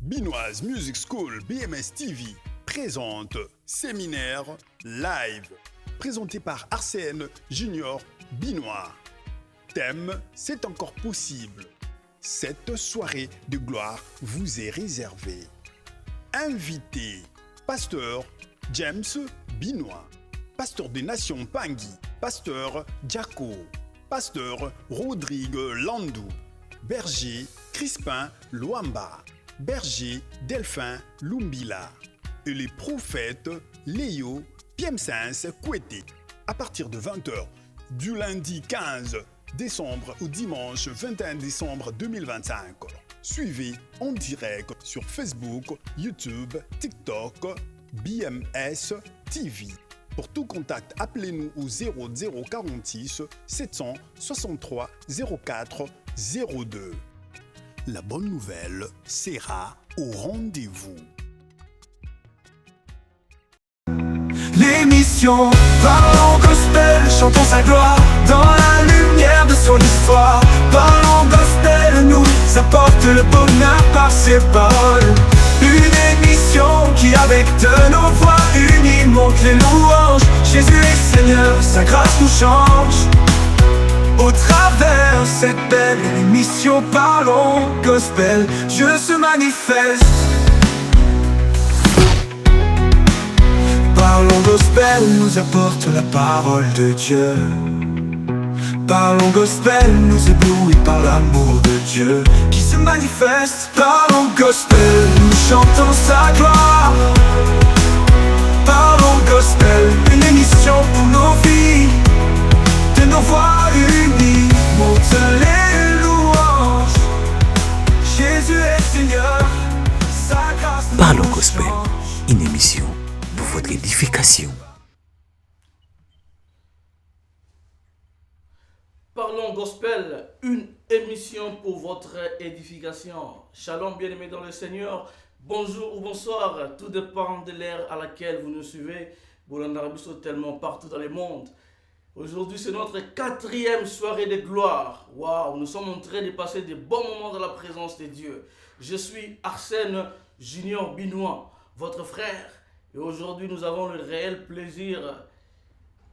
Binoise Music School BMS TV présente Séminaire Live, présenté par Arsène Junior Binois. Thème, c'est encore possible. Cette soirée de gloire vous est réservée. Invité, pasteur James Binois, pasteur des Nations Pangui, pasteur Jaco, pasteur Rodrigue Landou, berger Crispin Luamba, berger Delphin Lumbila et les prophètes Léo Piemsens Kouete. À partir de 20h, du lundi 15 décembre au dimanche 21 décembre 2025. Suivez en direct sur Facebook, YouTube, TikTok, BMS TV. Pour tout contact, appelez-nous au 0046 763 04 02. La bonne nouvelle sera au rendez-vous. L'émission Parlons Gospel, chantons sa gloire dans la lumière de son histoire. Parlons Gospel nous apporte le bonheur par ses paroles. Une émission qui avec de nos voix unies monte les louanges. Jésus est Seigneur, sa grâce nous change. Au travers cette belle émission Parlons Gospel, Dieu se manifeste. Parlons Gospel nous apporte la parole de Dieu. Parlons Gospel nous éblouit par l'amour de Dieu qui se manifeste. Parlons Gospel, nous chantons sa gloire. Parlons Gospel, une émission pour nos vies. De nos voix unies, monte les louanges. Jésus est Seigneur, sa grâce nous Parlons Gospel, change. une émission pour votre édification. Parlons Gospel, une émission pour votre édification. Shalom bien-aimés dans le Seigneur. Bonjour ou bonsoir, tout dépend de l'ère à laquelle vous nous suivez. Boulandarbiso tellement partout dans le monde. Aujourd'hui, c'est notre 4e soirée de gloire. Waouh, nous sommes en train de passer de bons moments dans la présence de Dieu. Je suis Arsène Junior Binois, votre frère. Et aujourd'hui, nous avons le réel plaisir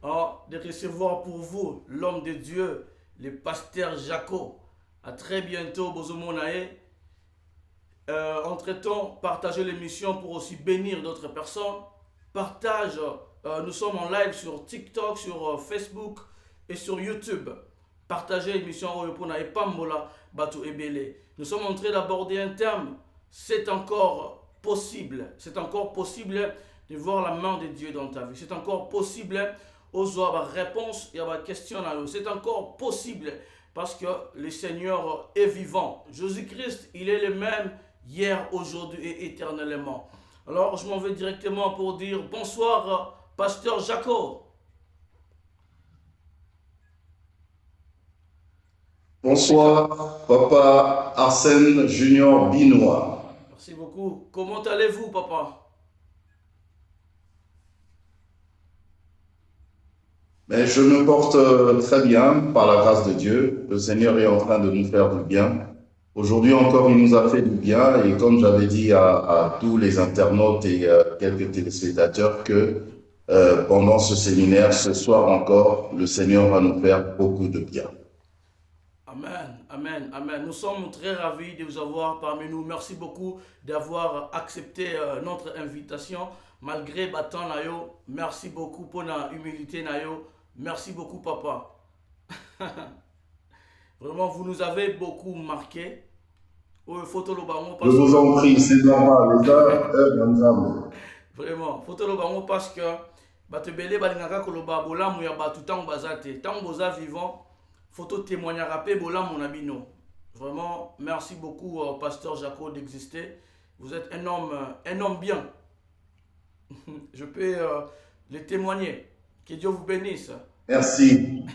de recevoir pour vous l'homme de Dieu, le pasteur Jaco. À très bientôt, Bozomonae. Entre-temps, partagez l'émission pour aussi bénir d'autres personnes. Partage. Nous sommes en live sur TikTok, sur Facebook et sur YouTube. Partagez l'émission Oyopona et Pambola Batu Ebele. Nous sommes en train d'aborder un thème. C'est encore possible. C'est encore possible de voir la main de Dieu dans ta vie. C'est encore possible aux réponses et à la question. C'est encore possible parce que le Seigneur est vivant. Jésus-Christ, il est le même hier, aujourd'hui et éternellement. Alors, je m'en vais directement pour dire bonsoir, pasteur Jaco. Bonsoir, papa Arsène Junior Binois. Merci beaucoup. Comment allez-vous, papa? Mais je me porte très bien par la grâce de Dieu. Le Seigneur est en train de nous faire du bien. Aujourd'hui encore, il nous a fait du bien. Et comme j'avais dit à tous les internautes et quelques téléspectateurs que pendant ce séminaire, ce soir encore, le Seigneur va nous faire beaucoup de bien. Amen, amen, amen. Nous sommes très ravis de vous avoir parmi nous. Merci beaucoup d'avoir accepté notre invitation. Malgré Batan Nayo, merci beaucoup pour la humilité Nayo. Merci beaucoup, papa. Vraiment, vous nous avez beaucoup marqué. Je vous en prie, c'est normal. Les heures ensemble. Vraiment, parce que Batebele Balingaka Koloba Bolam ya Batu Tang Bazate, Tang Boza vivant, photo témoignage rapé Bolam Monabino. Vraiment, merci beaucoup, pasteur Jaco, d'exister. Vous êtes un homme bien. Je peux le témoigner. Que Dieu vous bénisse. Merci.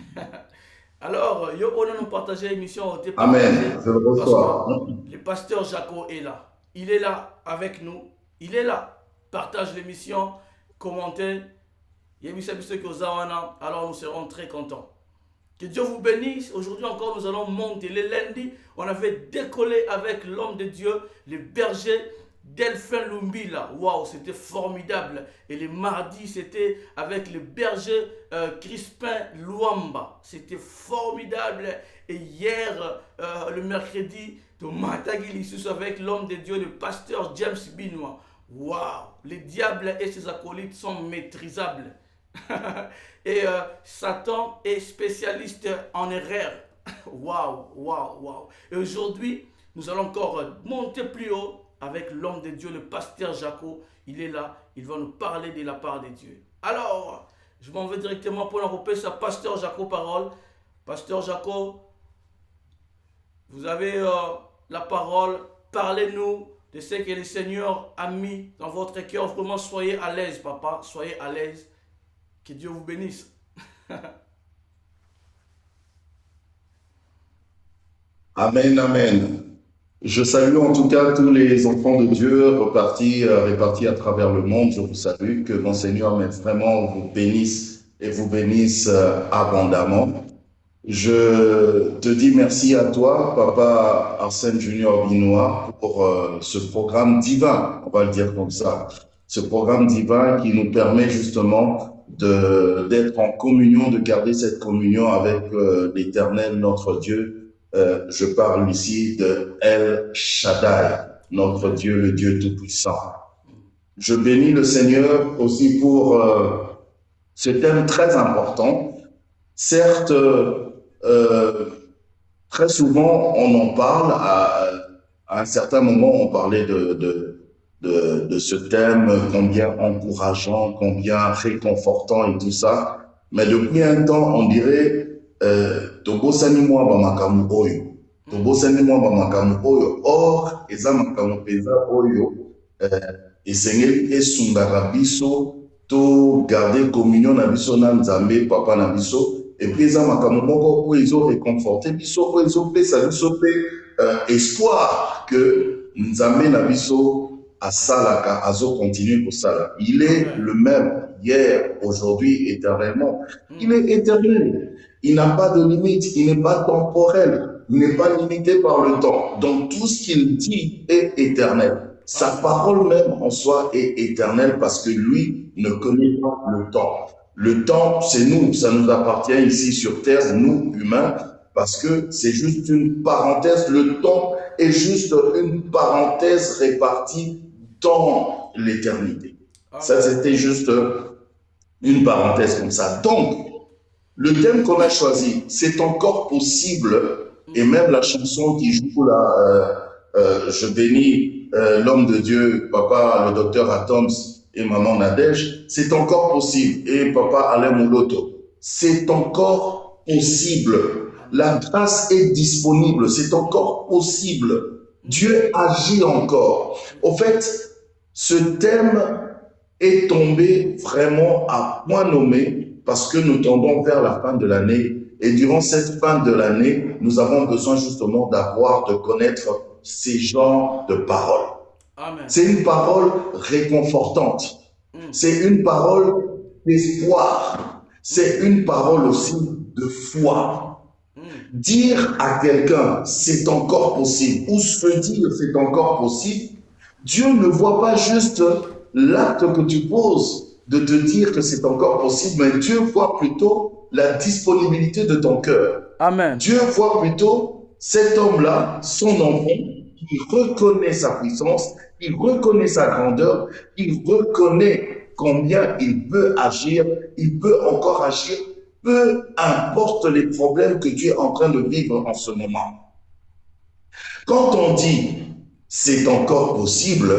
Alors, on a nous partagé l'émission. Amen. Je le reçois. Le pasteur Jaco est là. Il est là avec nous. Il est là. Partage l'émission, commentez. Alors nous serons très contents. Que Dieu vous bénisse. Aujourd'hui encore, nous allons monter. Le lundi, on avait décollé avec l'homme de Dieu, le berger Delphin Lumbila, waouh, c'était formidable. Et les mardis, c'était avec le berger Crispin Luamba. C'était formidable. Et hier, le mercredi, de Matagili, avec l'homme de Dieu, le pasteur James Binois. Waouh, les diables et ses acolytes sont maîtrisables. Et Satan est spécialiste en erreur. Waouh, waouh, waouh. Et aujourd'hui, nous allons encore monter plus haut avec l'homme de Dieu, le pasteur Jaco. Il est là, il va nous parler de la part de Dieu. Alors, je m'en vais directement pour l'enrouper sa pasteur Jaco parole. Pasteur Jaco, vous avez la parole. Parlez-nous de ce que le Seigneur a mis dans votre cœur. Vraiment, soyez à l'aise, papa. Soyez à l'aise. Que Dieu vous bénisse. Amen, amen. Je salue en tout cas tous les enfants de Dieu répartis à travers le monde. Je vous salue. Que mon Seigneur vraiment vous bénisse et vous bénisse abondamment. Je te dis merci à toi, Papa Arsène Junior Binois, pour ce programme divin, on va le dire comme ça. Ce programme divin qui nous permet justement d'être en communion, de garder cette communion avec l'Éternel, notre Dieu. Je parle ici de El Shaddai, notre Dieu, le Dieu Tout-Puissant. Je bénis le Seigneur aussi pour ce thème très important. Certes, très souvent, on en parle. À un certain moment, on parlait de ce thème, combien encourageant, combien réconfortant et tout ça. Mais depuis un temps, on dirait tobosani mwa ba makamu oyo. Tobosani mwa ba makamu oyo. Or, eza makamu peza oyo. Esengeli esungaka biso to garder communion na biso na Nzambe, papa na biso. Et puis, eza makamu moko oyo ezo réconforter biso, oyo ezo pesa biso pe espoir que Nzambe na biso asalaka, azo continuer kosala. Il est le même hier, aujourd'hui, éternellement. Il est éternel. Il n'a pas de limite, il n'est pas temporel, il n'est pas limité par le temps. Donc tout ce qu'il dit est éternel. Sa parole même en soi est éternelle parce que lui ne connaît pas le temps. Le temps, c'est nous, ça nous appartient ici sur terre, nous humains, parce que c'est juste une parenthèse. Le temps est juste une parenthèse répartie dans l'éternité. Ça, c'était juste une parenthèse comme ça. Donc, le thème qu'on a choisi, c'est encore possible, et même la chanson qui joue là, je bénis l'homme de Dieu, papa, le docteur Atoms et maman Nadège, c'est encore possible, et papa Alain Mouloto, c'est encore possible. La grâce est disponible, c'est encore possible. Dieu agit encore. Au fait, ce thème est tombé vraiment à point nommé, parce que nous tendons vers la fin de l'année. Et durant cette fin de l'année, nous avons besoin justement de connaître ces genres de paroles. C'est une parole réconfortante. C'est une parole d'espoir. C'est une parole aussi de foi. Dire à quelqu'un, c'est encore possible, ou se dire, c'est encore possible, Dieu ne voit pas juste l'acte que tu poses, de te dire que c'est encore possible, mais Dieu voit plutôt la disponibilité de ton cœur. Amen. Dieu voit plutôt cet homme-là, son enfant, qui reconnaît sa puissance, il reconnaît sa grandeur, il reconnaît combien il peut agir, il peut encore agir, peu importe les problèmes que tu es en train de vivre en ce moment. Quand on dit c'est encore possible,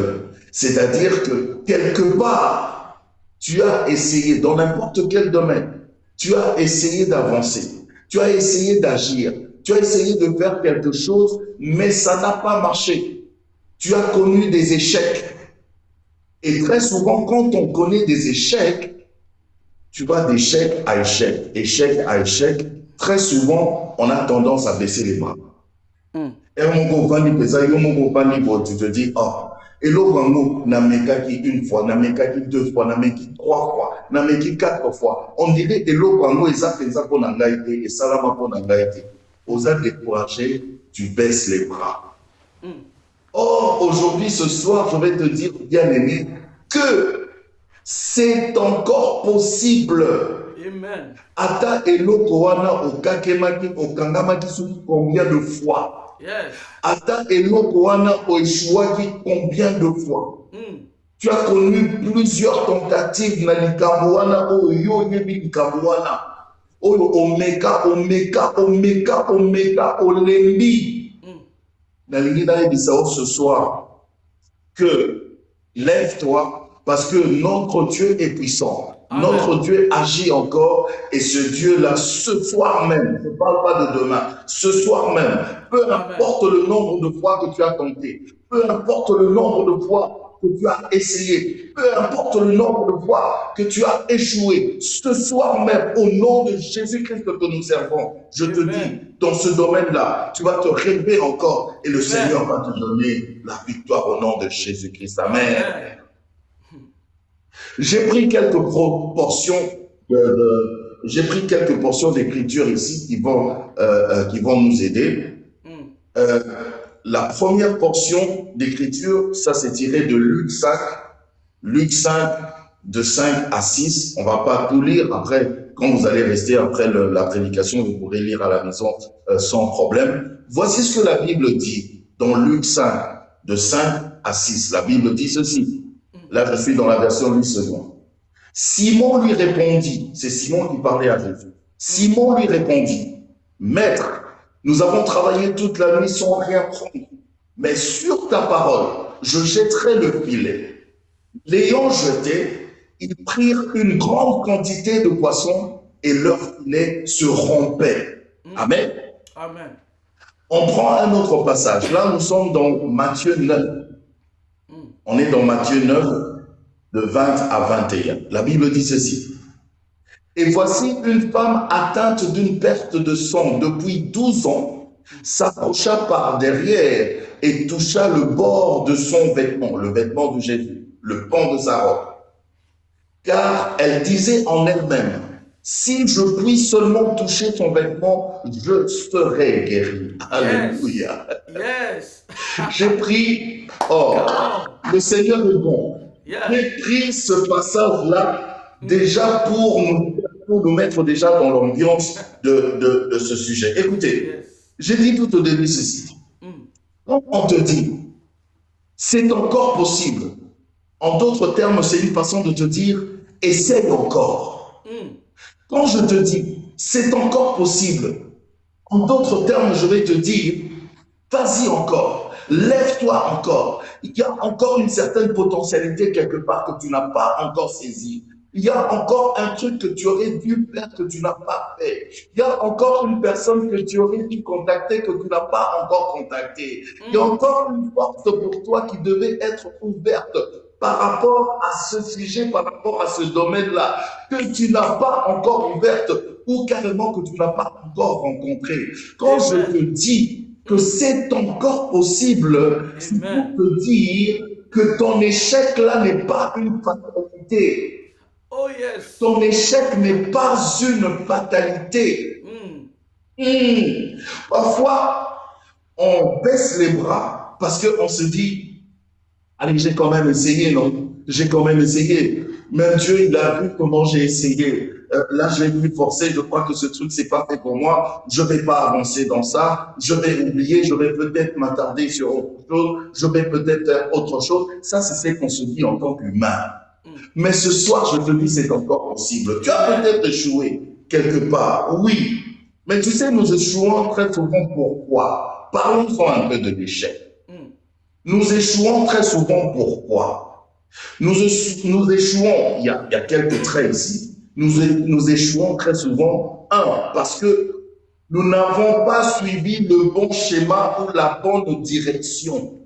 c'est-à-dire que quelque part, tu as essayé, dans n'importe quel domaine, tu as essayé d'avancer, tu as essayé d'agir, tu as essayé de faire quelque chose, mais ça n'a pas marché. Tu as connu des échecs. Et très souvent, quand on connaît des échecs, tu vas d'échec à échec, échec à échec. Très souvent, on a tendance à baisser les bras. Et tu te dis, oh, et l'autre, namekaki une fois, namekaki deux fois, namekaki trois fois, namekaki quatre fois. On dirait que l'autre, et ça fait ça pour n'engager, et ça là pour n'engager. Aux êtres découragés, tu baisses les bras. Or, aujourd'hui, ce soir, je vais te dire, bien-aimé, que c'est encore possible. Amen. Ata eloko wana okakemaki okangamaki soki combien de fois? Yes. Ata eloko wana oéchouaki combien de fois? Tu as connu plusieurs tentatives na likambo wana oyo yebi likambo wana oyo omeka olembi. Nalingi nayebisa yo ce soir que lève-toi parce que notre Dieu est puissant. Amen. Notre Dieu agit encore et ce Dieu-là, ce soir même, je ne parle pas de demain, ce soir même, peu importe le nombre de fois que tu as tenté, peu importe le nombre de fois que tu as essayé, peu importe le nombre de fois que tu as échoué, ce soir même, au nom de Jésus-Christ que nous servons, je te dis, dans ce domaine-là, tu vas te relever encore et le Seigneur va te donner la victoire au nom de Jésus-Christ. Amen. J'ai pris quelques portions d'écriture ici qui vont nous aider. La première portion d'écriture, ça c'est tiré de Luc 5, de 5 à 6. On ne va pas tout lire. Après, quand vous allez rester après la prédication, vous pourrez lire à la maison sans problème. Voici ce que la Bible dit dans Luc 5, de 5 à 6. La Bible dit ceci. Là, je suis dans la version 8 secondes. Simon lui répondit, c'est Simon qui parlait à Jésus. Simon lui répondit, Maître, nous avons travaillé toute la nuit sans rien prendre, mais sur ta parole, je jetterai le filet. L'ayant jeté, ils prirent une grande quantité de poissons et leur filet se rompait. Amen. Amen. On prend un autre passage. Là, nous sommes dans Matthieu 9. On est dans Matthieu 9, de 20 à 21. La Bible dit ceci. Et voici une femme atteinte d'une perte de sang depuis 12 ans, s'approcha par derrière et toucha le bord de son vêtement, le vêtement de Jésus, le pan de sa robe. Car elle disait en elle-même, si je puis seulement toucher son vêtement, je serai guérie. Alléluia. Yes. J'ai pris, le Seigneur est bon. J'ai pris ce passage-là déjà pour nous mettre déjà dans l'ambiance de ce sujet. Écoutez, j'ai dit tout au début ceci. Quand on te dit, c'est encore possible. En d'autres termes, c'est une façon de te dire, essaye encore. Quand je te dis, c'est encore possible. En d'autres termes, je vais te dire, vas-y encore, lève-toi encore. Il y a encore une certaine potentialité quelque part que tu n'as pas encore saisie. Il y a encore un truc que tu aurais dû faire que tu n'as pas fait. Il y a encore une personne que tu aurais dû contacter que tu n'as pas encore contacté. Il y a encore une porte pour toi qui devait être ouverte par rapport à ce sujet, par rapport à ce domaine-là, que tu n'as pas encore ouverte ou carrément que tu n'as pas encore rencontré. Quand je te dis que c'est encore possible, c'est pour te dire que ton échec-là n'est pas une fatalité. Oh yes. Ton échec n'est pas une fatalité. Parfois, on baisse les bras parce qu'on se dit, allez, j'ai quand même essayé, non? J'ai quand même essayé. Même Dieu, il a vu comment j'ai essayé. Là, je vais plus forcer. Je crois que ce truc, c'est pas fait pour moi. Je vais pas avancer dans ça. Je vais oublier. Je vais peut-être m'attarder sur autre chose. Je vais peut-être faire autre chose. Ça, c'est ce qu'on se dit en tant qu'humain. Mais ce soir, je te dis, c'est encore possible. Tu as peut-être échoué quelque part, oui. Mais tu sais, nous échouons très souvent pourquoi? Parlons-en un peu de l'échec. Nous échouons très souvent pourquoi? Nous échouons, il y a quelques traits ici, nous échouons très souvent, parce que nous n'avons pas suivi le bon schéma ou la bonne direction.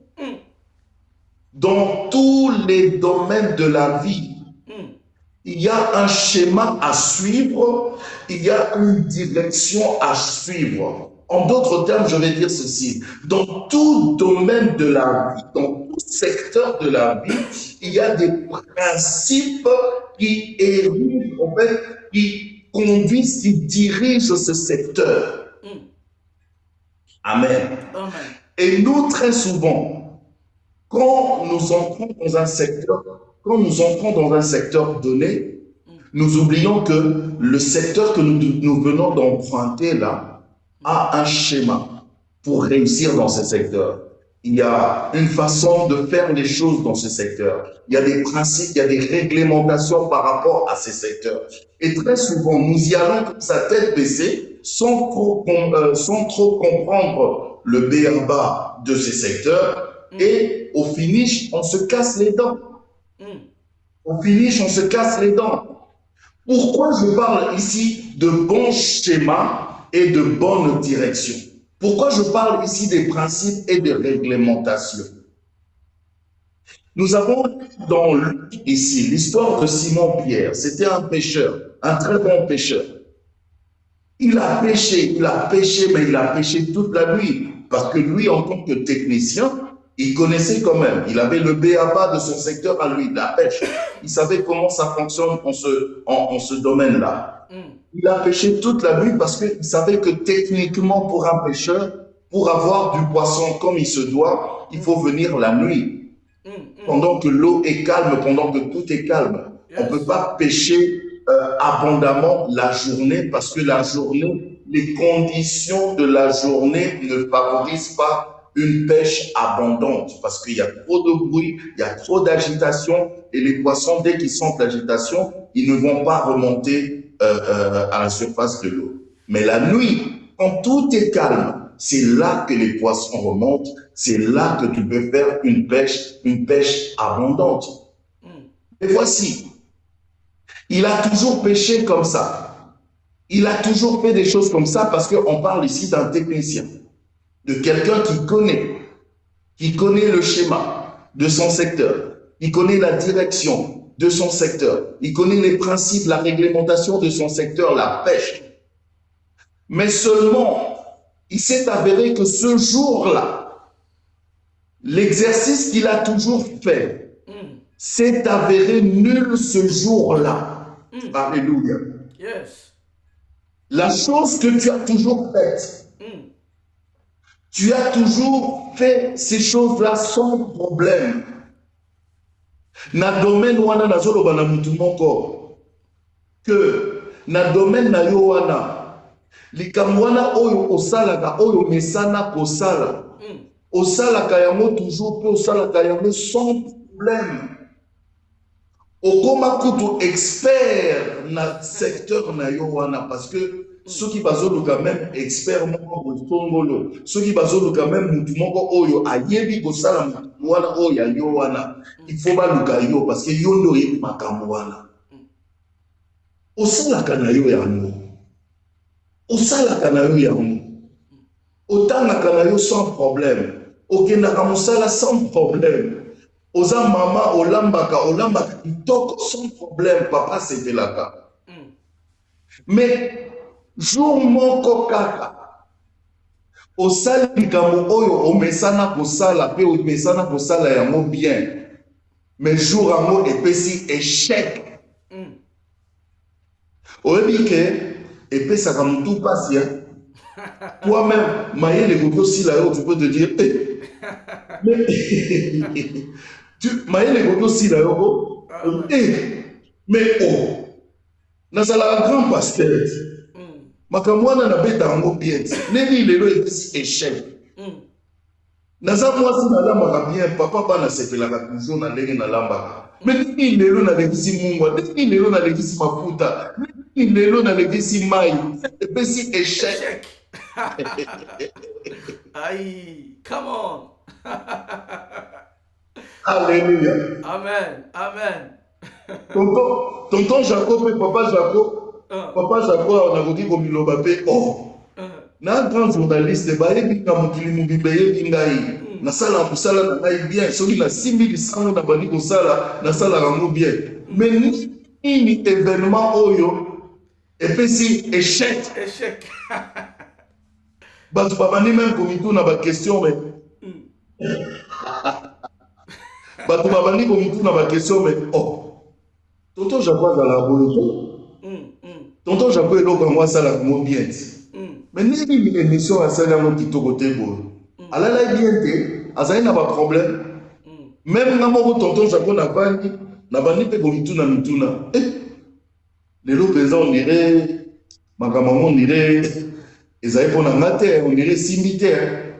Dans tous les domaines de la vie, il y a un schéma à suivre, il y a une direction à suivre. En d'autres termes, je vais dire ceci. Dans tout domaine de la vie, dans tout secteur de la vie, il y a des principes qui érigent, en fait, qui conduisent, qui dirigent ce secteur. Amen. Amen. Et nous, très souvent, quand nous entrons dans un secteur, donné, nous oublions que le secteur que nous venons d'emprunter là a un schéma pour réussir dans ce secteur. Il y a une façon de faire les choses dans ce secteur. Il y a des principes, il y a des réglementations par rapport à ces secteurs. Et très souvent, nous y allons comme ça, tête baissée, sans trop comprendre le b.a.-ba de ces secteurs. Et au finish, on se casse les dents. Pourquoi je parle ici de bons schémas et de bonnes directions? Pourquoi je parle ici des principes et de réglementations? Nous avons dans ici l'histoire de Simon-Pierre. C'était un pêcheur, un très bon pêcheur. Il a pêché, mais il a pêché toute la nuit. Parce que lui, en tant que technicien, il connaissait quand même. Il avait le b.a.-ba de son secteur à lui, la pêche. Il savait comment ça fonctionne en ce domaine-là. Il a pêché toute la nuit parce qu'il savait que techniquement, pour un pêcheur, pour avoir du poisson comme il se doit, il faut venir la nuit. Pendant que l'eau est calme, pendant que tout est calme. On ne peut pas pêcher abondamment la journée parce que la journée, les conditions de la journée ne favorisent pas une pêche abondante parce qu'il y a trop de bruit, il y a trop d'agitation et les poissons, dès qu'ils sentent l'agitation, ils ne vont pas remonter à la surface de l'eau. Mais la nuit, quand tout est calme, c'est là que les poissons remontent, c'est là que tu peux faire une pêche abondante. Et voici, il a toujours pêché comme ça. Il a toujours fait des choses comme ça parce qu'on parle ici d'un technicien, de quelqu'un qui connaît le schéma de son secteur, qui connaît la direction de son secteur, il connaît les principes, la réglementation de son secteur, la pêche. Mais seulement, il s'est avéré que ce jour-là, l'exercice qu'il a toujours fait s'est avéré nul ce jour-là. Alléluia. Yes. La chose que tu as toujours faite, tu as toujours fait ces choses-là sans problème. Na domaine wana nazoloba na mutu moko que na domaine na yo wana likambo wana oyo osalaka oyo mesana kosala osalaka yango toujours pe osalaka yango sans problème. Okoma kutu expert na secteur na yo wana parce que ceux qui bazoluka même expert moko bosongolo, ceux qui bazoluka même mutu moko oyo ayebi kosala mutu wana oyo yo wana, il faut baluka yo parce que yo ndo yebi makambo wana. Osalaka na yo yango. Osalaka na yo yango. Otangaka na yo sans problème. Okendaka mosala sans problème. Oza mama olambaka kitoko sans problème, papa sepelaka. Mais jour moko kaka osali likambo oyo omesana kosala pe omesana kosala yango bien, mais jour yango epesi échec. Oyebi ke epesaka mutu pasi toi-même mayele koki osila yo, tu peux te dire mais mayele koki osila yo mais nazala grand pasteur makambo wana nabeta yango bien neni lelo epesi échec. Naza mwasi nalambaka bien, papa bana sepelaka toujours na ndenge nalambaka. Mais nini lelo nalekisi mungwa, nini lelo nalekisi mafuta, nini lelo nalekisi mai, epesi échec. Aïe, come on. Alléluia. Amen, amen. Tonton Jacob et papa Jacob on a voulu comme il l'obapé. Na grand journaliste bayebi na mokili mobimba yebi ngai nasala kusala na ngai bien soki na 6100 na bani kosala nasala yango bien, mais nini événement oyo epesi échec. Bato babandi même komituna ba question mais bato babandi komituna ba question mais tonton Jacob za la boyo tonton Jacob eloko moi sala mo bien. Mais nini émission à ça dans mon petit côté bon. Alors là bien té, azali na ba problème. Même na moko tonton Jaco na bandi pe komituna mituna. Les lots pesants on dirait makamamo on dirait ezali pona ngate on dirait cimetière.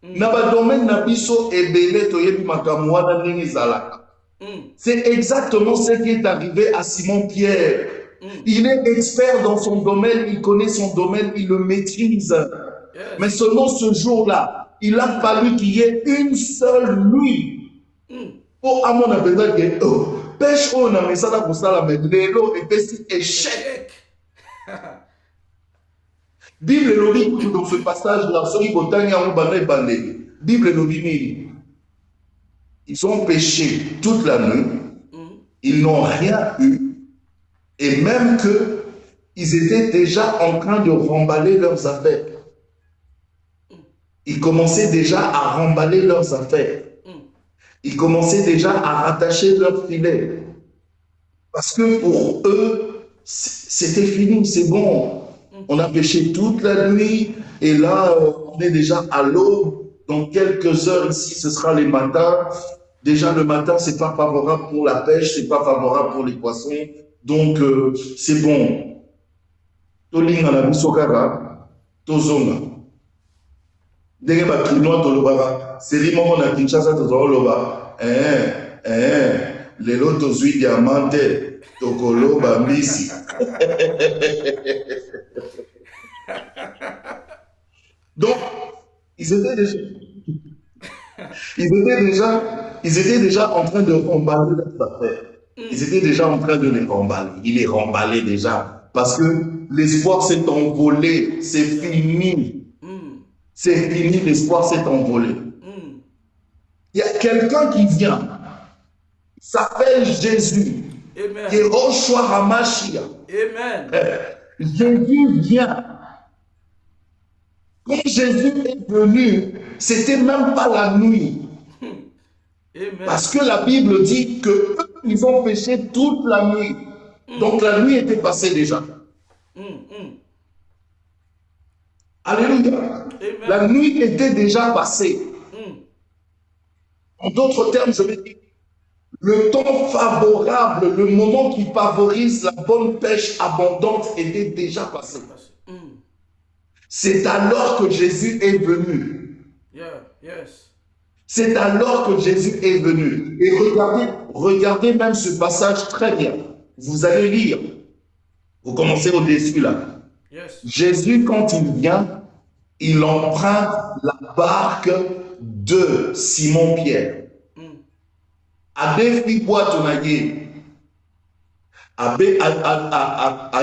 Na ba domaine na biso ebele toyebi makambo wana ndenge ezalaka. C'est exactement ce qui est arrivé à Simon Pierre. Il est expert dans son domaine, il connaît son domaine, il le maîtrise. Mais seulement ce jour-là, il a fallu qu'il y ait une seule nuit. Pour à mon avis, pêche on a mis ça dans la médelo et c'est échec. Bible logique dans ce passage-là, Bible logique. Ils ont péché toute la nuit, ils n'ont rien eu, et même que ils étaient déjà en train de remballer leurs affaires. Ils commençaient déjà à remballer leurs affaires. Ils commençaient déjà à rattacher leurs filets. Parce que pour eux, c'était fini, c'est bon. On a péché toute la nuit, et là, on est déjà à l'aube. Dans quelques heures ici, ce sera les matins. Déjà, le matin, c'est pas favorable pour la pêche, c'est pas favorable pour les poissons. Donc, c'est bon. Tolinga na biso kaka, tozonga. Ndenge ba kinois tolobaka, seri moko na Kinshasa tozoloba, lelo tozwi diamante, tokoloba mbisi. Donc, ils étaient déjà en train de remballer leurs affaires. Ils étaient déjà en train de les remballer. Ils les remballaient déjà. Parce que l'espoir s'est envolé. C'est fini. C'est fini, l'espoir s'est envolé. Il y a quelqu'un qui vient. Il s'appelle Jésus. Amen. Yehoshua Hamashia. Amen. Jésus vient. Quand Jésus est venu, c'était même pas la nuit. Amen. Parce que la Bible dit que eux, ils ont péché toute la nuit. Donc la nuit était passée déjà. Alléluia. Amen. La nuit était déjà passée. En d'autres termes, je vais dire, le temps favorable, le moment qui favorise la bonne pêche abondante était déjà passé. C'est alors que Jésus est venu. Yeah, yes. C'est alors que Jésus est venu. Et regardez même ce passage très bien. Vous allez lire. Vous commencez au-dessus là. Yes. Jésus, quand il vient, il emprunte la barque de Simon-Pierre. A défi boîte naye. A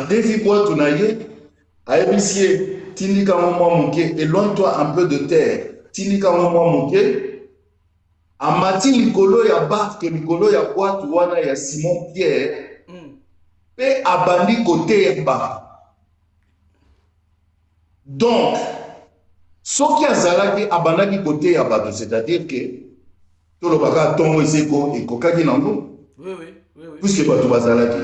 défi boîte naye. A ébicier. Tindika mwa mouké. Éloigne-toi un peu de terre. Tindika mwa mouké. A mati likolo ya barque, likolo ya boîte wana ya Simon-Pierre. Pe abandi côté ya barque. Donc, ce qui a zalaki abandaki côté ya bateau, c'est-à-dire que tout le baka tombe seko et kokaki nango. Oui. Puisque bateau bazalaki.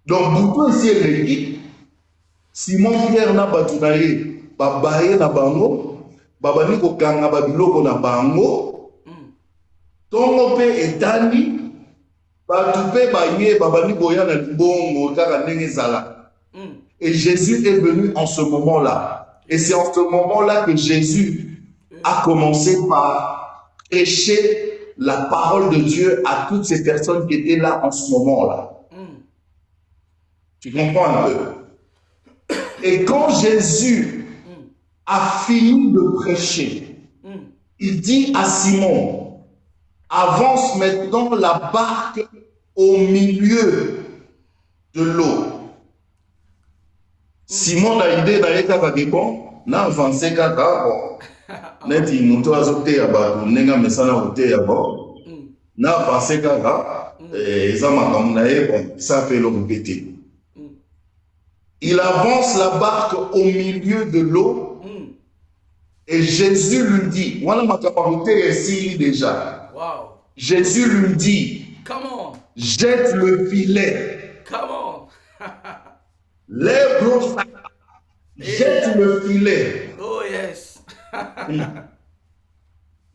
Donc, bouton ici est l'équipe. Simon Pierre na bateau na ye, babaye na bango, babani kokanga babiloko na bango. Tongo pe etani, bateau pe baye babani boya na libongo kaka ndenge zala. Et Jésus est venu en ce moment-là. Et c'est en ce moment-là que Jésus a commencé par prêcher la parole de Dieu à toutes ces personnes qui étaient là en ce moment-là. Tu comprends un peu? Et quand Jésus a fini de prêcher, il dit à Simon, avance maintenant la barque au milieu de l'eau. Simon a idée d'aller kaka bon, na avancé kaka bon. Neti muto azote ya ba nenga mesana ote ya bon. Na avancé kaka eza makambo na ye bon, ça fait le répéter. Il avance la barque au milieu de l'eau et Jésus lui dit, wana makambo ici déjà. Wow. Jésus lui dit, Come on. jette le filet. Come on. Lève l'autre, jette le filet. Oh yes.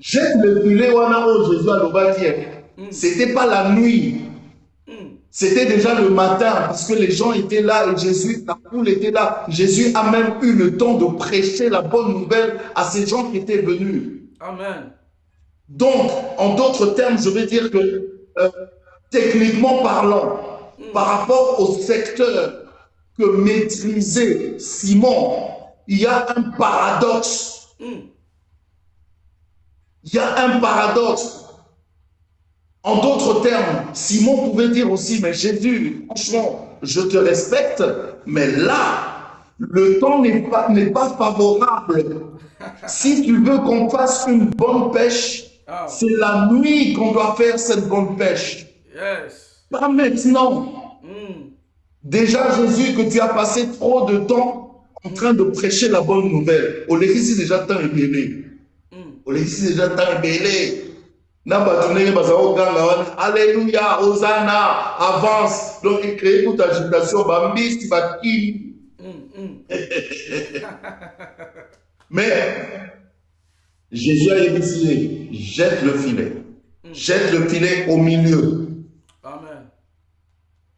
Jette le filet, wana o Jésus a l'obadier. C'était pas la nuit. C'était déjà le matin parce que les gens étaient là et Jésus, la foule était là. Jésus a même eu le temps de prêcher la bonne nouvelle à ces gens qui étaient venus. Amen. Donc, en d'autres termes, je veux dire que techniquement parlant, par rapport au secteur que maîtrisait Simon, il y a un paradoxe. Il y a un paradoxe. En d'autres termes, Simon pouvait dire aussi, mais Jésus, franchement, je te respecte, mais là, le temps n'est pas favorable. Si tu veux qu'on fasse une bonne pêche, c'est la nuit qu'on doit faire cette bonne pêche. Yes. Pas maintenant. Déjà, Jésus, que tu as passé trop de temps en train de prêcher la bonne nouvelle. Au l'église, déjà tant ébélé. Au l'église, déjà tant ébélé. Alléluia, Hosanna, avance. Donc, il crée toute agitation. Bambis, Bakili. Mais Jésus a dit, jette le filet. Jette le filet au milieu. Amen.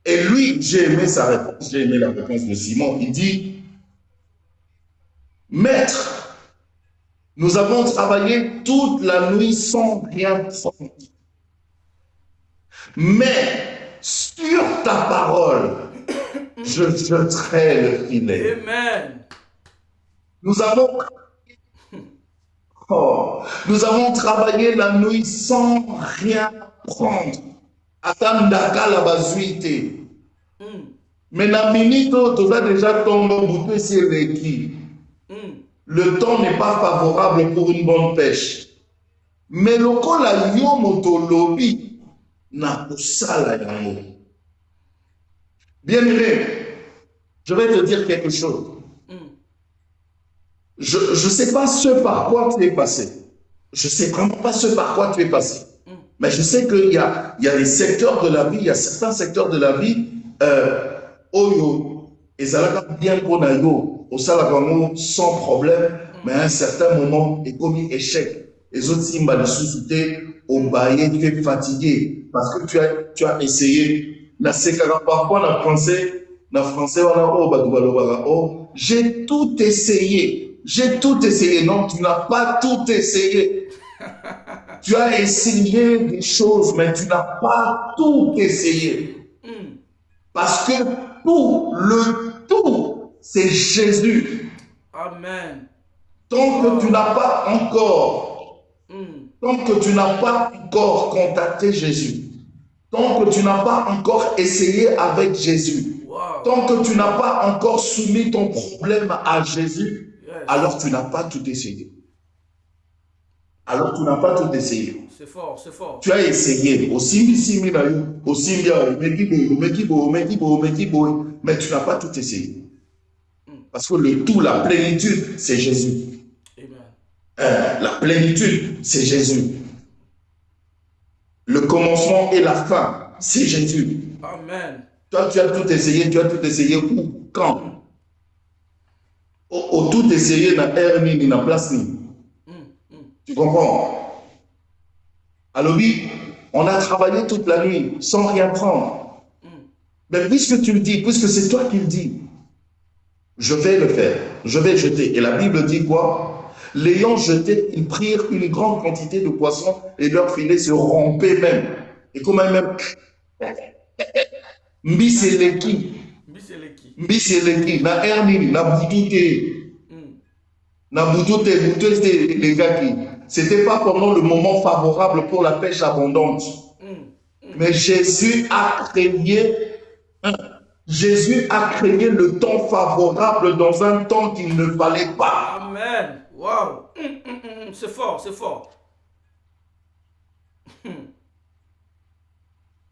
Et lui, j'ai aimé sa réponse. J'ai aimé la réponse de Simon. Il dit, Maître, nous avons travaillé toute la nuit sans rien prendre. Mais sur ta parole, je jetterai le filet. Amen. Nous avons travaillé la nuit sans rien prendre. Attendaka la bazuite. Mais la minute, tu as déjà tombé bouté sur l'équipe. Le temps n'est pas favorable pour une bonne pêche. Mais le col la yo motolobi na kusala yango. Bien-aimé, je vais te dire quelque chose. Je ne sais pas ce par quoi tu es passé. Je ne sais vraiment pas ce par quoi tu es passé. Mais je sais qu'il y a des secteurs de la vie, il y a certains secteurs de la vie, Oyo, et ça bien pour Nayo. Au salagamou sans problème, mais à un certain moment, il commis échec. Les autres simba de sous-souté, au baillé, tu es fatigué parce que tu as essayé. La sécara parfois, la français, j'ai tout essayé. J'ai tout essayé. Non, tu n'as pas tout essayé. Tu as essayé des choses, mais tu n'as pas tout essayé. Parce que tout, c'est Jésus. Amen. Tant que tu n'as pas encore, contacté Jésus, tant que tu n'as pas encore essayé avec Jésus, tant que tu n'as pas encore soumis ton problème à Jésus, alors tu n'as pas tout essayé. Alors tu n'as pas tout essayé. C'est fort, c'est fort. Tu as essayé, mais tu n'as pas tout essayé. Parce que le tout, la plénitude, c'est Jésus. La plénitude, c'est Jésus. Le commencement et la fin, c'est Jésus. Amen. Toi, tu as tout essayé où? Quand? Au tout essayé, na air ni na place ni. Tu comprends? Alors oui, on a travaillé toute la nuit sans rien prendre. Mais puisque tu le dis, puisque c'est toi qui le dis, je vais le faire, je vais jeter. Et la Bible dit quoi? L'ayant jeté, ils prirent une grande quantité de poissons et leur filet se rompait même. Et comment même Mbiseleki, na erni, na boutouté, les gars qui. C'était pas pendant le moment favorable pour la pêche abondante. Mais Jésus a créé le temps favorable dans un temps qu'il ne fallait pas. Amen. Wow. C'est fort, c'est fort.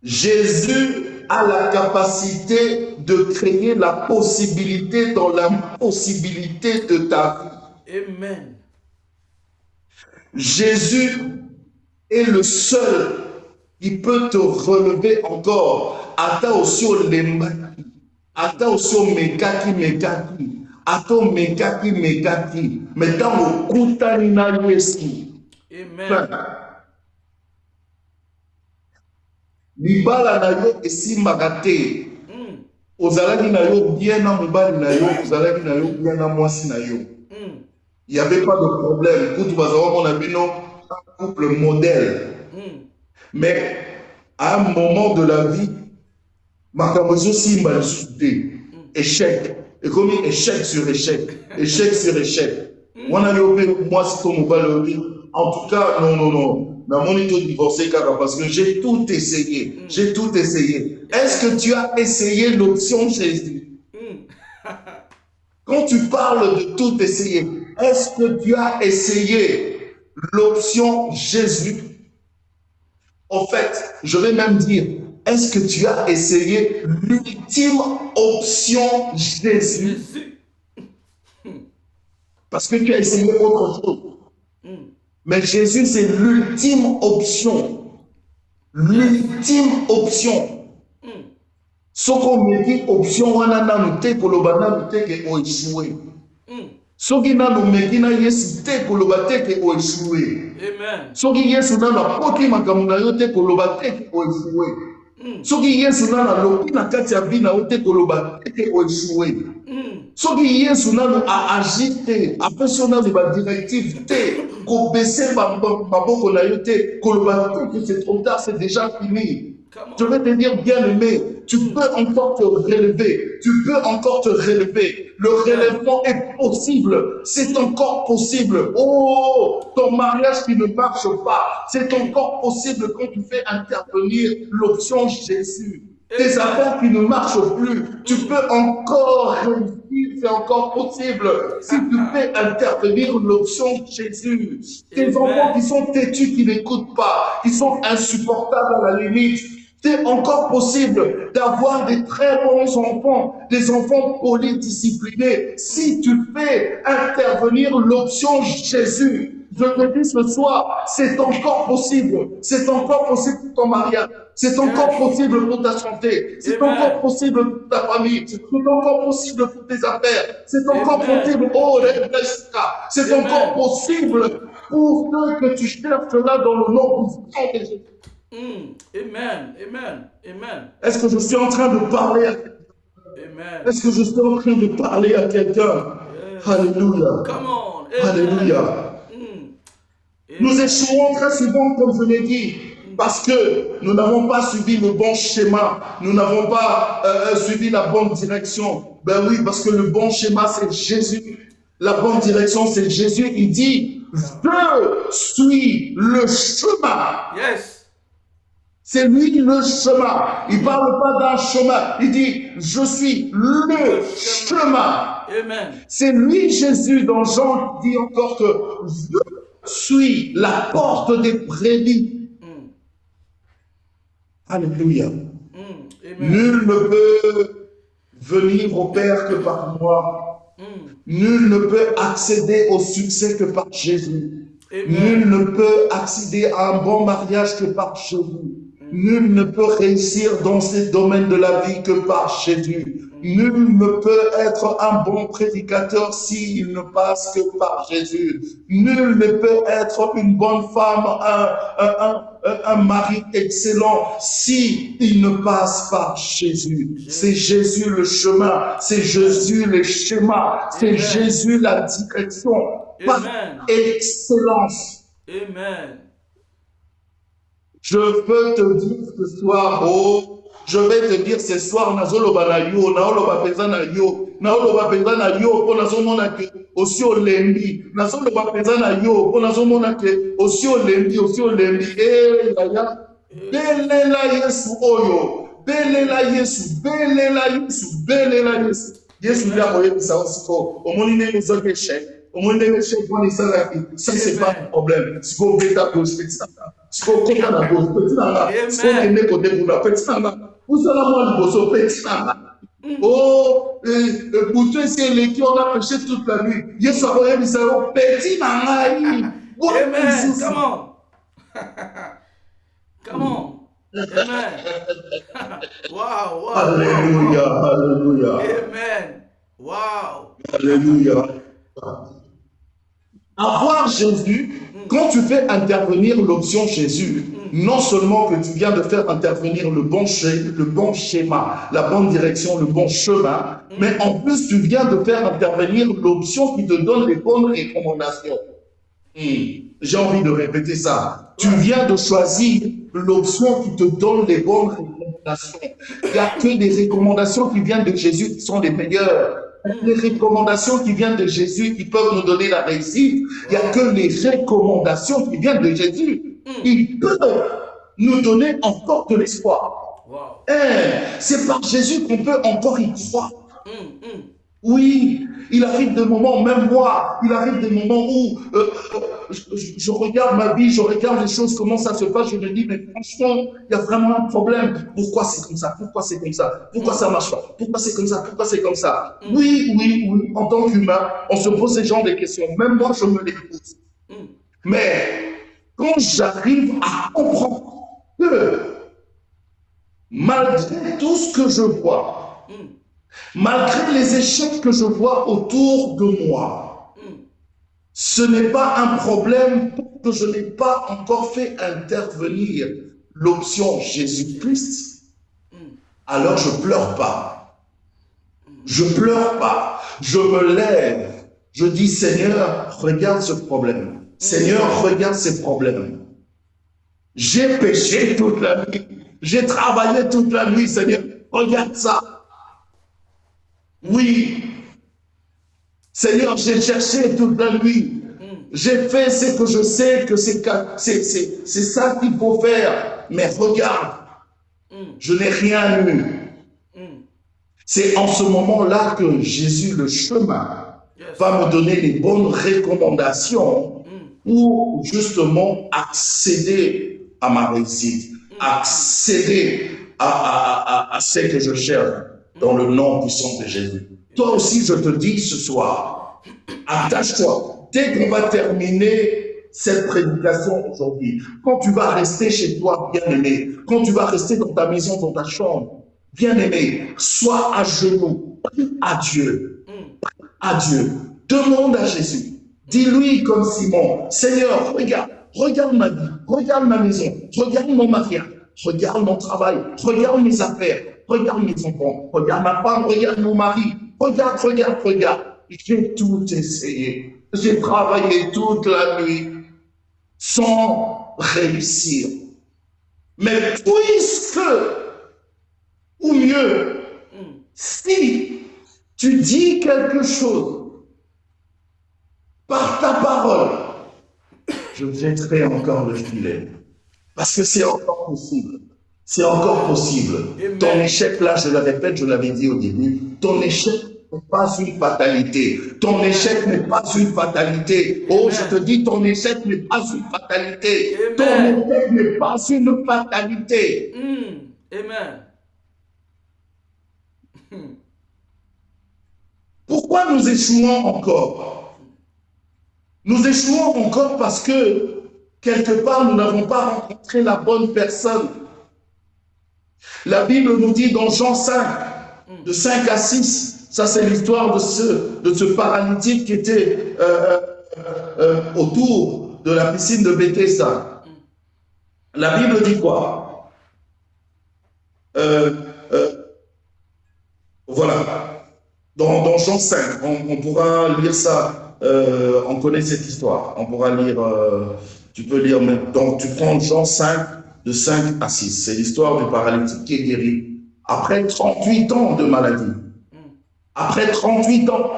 Jésus a la capacité de créer la possibilité dans l'impossibilité de ta vie. Amen. Jésus est le seul qui peut te relever encore. Ata aussi au lembaki, ata aussi au mekaki, ata au mekaki, mais dans le kutani na yeski. Amen. Libala na yo esimbaka te. Ozalaki na yo bien na mobali na yo, ozalaki na yo bien na mwasi na yo. Il n'y avait pas de problème. Pour tout on a vu un couple modèle. Mais à un moment de la vie, ma camouflage simba le soudé. Échec. Et comme échec sur échec. Échec sur échec. On a eu moi c'est ton mobile. En tout cas, non. Dans mon état divorcé, parce que j'ai tout essayé. J'ai tout essayé. Est-ce que tu as essayé l'option Jésus? Quand tu parles de tout essayer, est-ce que tu as essayé l'option Jésus? En fait, je vais même dire, est-ce que tu as essayé l'ultime option Jésus? Parce que tu as essayé autre chose. Mais Jésus, c'est l'ultime option. L'ultime option. Ce qu'on me dit, option, on a noté que le banane que on échoué. Ce qui n'a pas me dit, na yesu te que le bate que on échoué. Amen. Ce qui yesu n'a pas poti makamuna yote que le bate que on échoué. Ce qui yesu n'a pas lopi na kati ya bina yote que le bate que on échoué. Ce qui yesu n'a pas agité, après son n'a pas directive te. Qu'on baisse maboko na yote, que le bate que c'est trop tard, c'est déjà fini. Je vais te dire, bien aimé, tu peux encore te relever. Tu peux encore te relever. Le relèvement est possible. C'est encore possible. Oh, ton mariage qui ne marche pas, c'est encore possible quand tu fais intervenir l'option Jésus. Tes affaires qui ne marchent plus, tu peux encore réussir, c'est encore possible. Si tu fais intervenir l'option Jésus. Tes enfants qui sont têtus, qui n'écoutent pas, qui sont insupportables à la limite, c'est encore possible d'avoir des très bons enfants, des enfants polydisciplinés. Si tu fais intervenir l'option Jésus, je te dis ce soir, c'est encore possible. C'est encore possible pour ton mariage. C'est encore possible pour ta santé. C'est encore possible pour ta famille. C'est encore possible pour tes affaires. C'est encore possible. Oh, c'est encore possible pour ceux que tu cherches là dans le nom de Jésus. Amen. Amen. Amen. Est-ce que je suis en train de parler à quelqu'un? Amen. Est-ce que je suis en train de parler à quelqu'un? Alléluia. Come on. Alléluia. Nous échouons très souvent, comme je l'ai dit, parce que nous n'avons pas suivi le bon schéma, nous n'avons pas suivi la bonne direction. Ben oui, parce que le bon schéma, c'est Jésus. La bonne direction, c'est Jésus. Il dit, je suis le chemin. Yes. C'est lui le chemin. Il ne parle pas d'un chemin. Il dit, je suis le chemin. Amen. C'est lui, Jésus, dans Jean, dit encore que je suis la porte des brebis. Alléluia. Nul ne peut venir au Père que par moi. Nul ne peut accéder au succès que par Jésus. Nul ne peut accéder à un bon mariage que par Jésus. Nul ne peut réussir dans ces domaines de la vie que par Jésus. Nul ne peut être un bon prédicateur s'il ne passe que par Jésus. Nul ne peut être une bonne femme, un mari excellent s'il ne passe par Jésus. C'est Jésus le chemin, c'est Jésus le schéma, c'est Jésus la direction par excellence. Amen. Je peux te dire ce soir, oh, je vais te dire ce soir, nazoloba na yo, naoloba peza na yo, naoloba peza na yo, po nazomona ke aussi olembi, nazoloba peza na yo, po nazomona ke aussi olembi, yaya, belela Yesu oyo, belela Yesu, belela Yesu, belela Yesu. Yesu lui a koyebisa aussi ko, omoni ne ezoke échec. Au moins, ça, c'est pas un problème. Si vous voulez ta gauche, petit nana. Si vous voulez ta gauche, petit nana. Si vous voulez côté pour petit nana. Vous allez voir le bosso, petit nana. Oh, pour toi, c'est les qui ont péché toute la nuit. Yes, ça va être ça, petit nana. Amen. Come on. Come on. Amen. Wow. Alléluia. Alléluia. Amen. Wow. Alléluia. Avoir Jésus quand tu fais intervenir l'option Jésus, non seulement que tu viens de faire intervenir le bon schéma, la bonne direction, le bon chemin, mais en plus tu viens de faire intervenir l'option qui te donne les bonnes recommandations. J'ai envie de répéter ça. Tu viens de choisir l'option qui te donne les bonnes recommandations. Il n'y a que des recommandations qui viennent de Jésus qui sont les meilleures. Les recommandations qui viennent de Jésus qui peuvent nous donner la réussite. Il n'y a que les recommandations qui viennent de Jésus. Ils peuvent nous donner encore de l'espoir. C'est par Jésus qu'on peut encore y croire. Oui, il arrive des moments, même moi, il arrive des moments où je regarde ma vie, je regarde les choses, comment ça se passe, je me dis, mais franchement, il y a vraiment un problème. Pourquoi c'est comme ça? Pourquoi c'est comme ça? Pourquoi ça marche pas? Pourquoi c'est comme ça? Pourquoi c'est comme ça? Oui, en tant qu'humain, on se pose ce genre de questions. Même moi, je me les pose. Mais quand j'arrive à comprendre que malgré tout ce que je vois, malgré les échecs que je vois autour de moi, ce n'est pas un problème que je n'ai pas encore fait intervenir l'option Jésus-Christ. Alors je pleure pas. Je pleure pas. Je me lève. Je dis, Seigneur, regarde ce problème. Seigneur, regarde ces problèmes. J'ai péché toute la nuit. J'ai travaillé toute la nuit, Seigneur. Regarde ça. Oui. Seigneur, j'ai cherché toute la nuit. J'ai fait ce que je sais que c'est ça qu'il faut faire. Mais regarde, je n'ai rien eu. C'est en ce moment-là que Jésus, le chemin, va me donner les bonnes recommandations pour justement accéder à ma réussite, accéder à ce que je cherche dans le nom puissant de Jésus. Toi aussi, je te dis ce soir, attache-toi. Dès qu'on va terminer cette prédication aujourd'hui, quand tu vas rester chez toi, bien-aimé, quand tu vas rester dans ta maison, dans ta chambre, bien-aimé, sois à genoux, prie à Dieu, demande à Jésus, dis-lui comme Simon, Seigneur, regarde ma vie, regarde ma maison, regarde mon mariage, regarde mon travail, regarde mes affaires, regarde mes enfants, regarde ma femme, regarde mon mari, regarde. J'ai tout essayé. J'ai travaillé toute la nuit sans réussir. Mais puisque, ou mieux, si tu dis quelque chose par ta parole, je jetterai encore le filet. Parce que c'est encore possible. C'est encore possible. Amen. Ton échec, là, je le répète, je l'avais dit au début, ton échec n'est pas une fatalité. Ton échec n'est pas une fatalité. Oh, Amen. Je te dis, ton échec n'est pas une fatalité. Amen. Ton échec n'est pas une fatalité. Amen. Pourquoi nous échouons encore? Nous échouons encore parce que, quelque part, nous n'avons pas rencontré la bonne personne. La Bible nous dit dans Jean 5, de 5 à 6, ça c'est l'histoire de ce paralytique qui était autour de la piscine de Bethesda. La Bible dit quoi? Voilà. Dans Jean 5, on pourra lire ça, on connaît cette histoire, on pourra lire, tu peux lire même, donc tu prends Jean 5, de 5 à 6, c'est l'histoire du paralytique qui est guéri après 38 ans de maladie. Après 38 ans,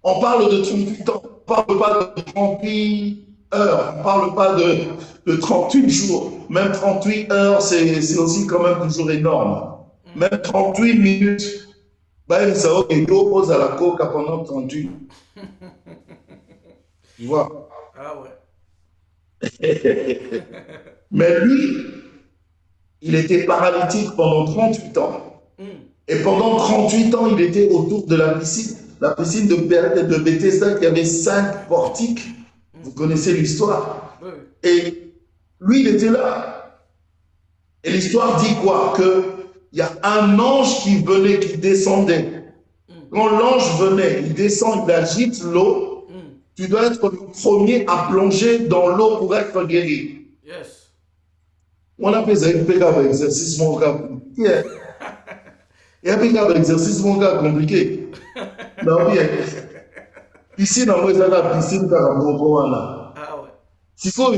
on parle de 38 ans, on ne parle pas de 38 heures, on ne parle pas de 38 jours, même 38 heures, c'est aussi quand même toujours énorme. Même 38 minutes, ben, ça pose à la coca pendant 38. Tu vois? Ah ouais. Mais lui, il était paralytique pendant 38 ans. Et pendant 38 ans, il était autour de la piscine de Bethesda qui avait 5 portiques. Vous connaissez l'histoire. Et lui, il était là. Et l'histoire dit quoi? Qu'il y a un ange qui venait, qui descendait. Quand l'ange venait, il descend, il agite l'eau. tu dois être le premier à plonger dans l'eau pour être guéri. Yes. On appelle ça un exercice mon gars compliqué. Et un exercice mon gars compliqué. Non, bien. Ici, dans la piscine, Ah ouais. si faut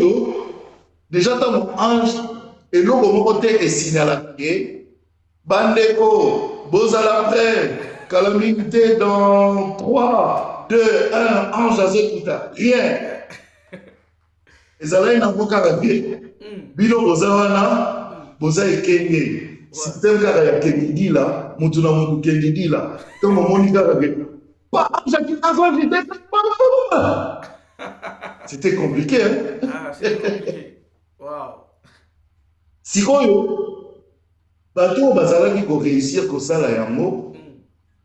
déjà dans mon ange et l'eau comme côté est signalé. Bandeko, Bozala prêt, calamité dans 3, 2, 1, ange à Zekuta. Rien. Et ça là, il n'a pas qu'à dire. Bilo Bozawana, Boza et Kenya. Système car ya Kennedy là, Mutuna Mutu Kennedy là. Comme Monica avec. C'était compliqué, hein? Ah, c'est compliqué. Wow. Si bateau bazalaki ko réussir ko sala yango,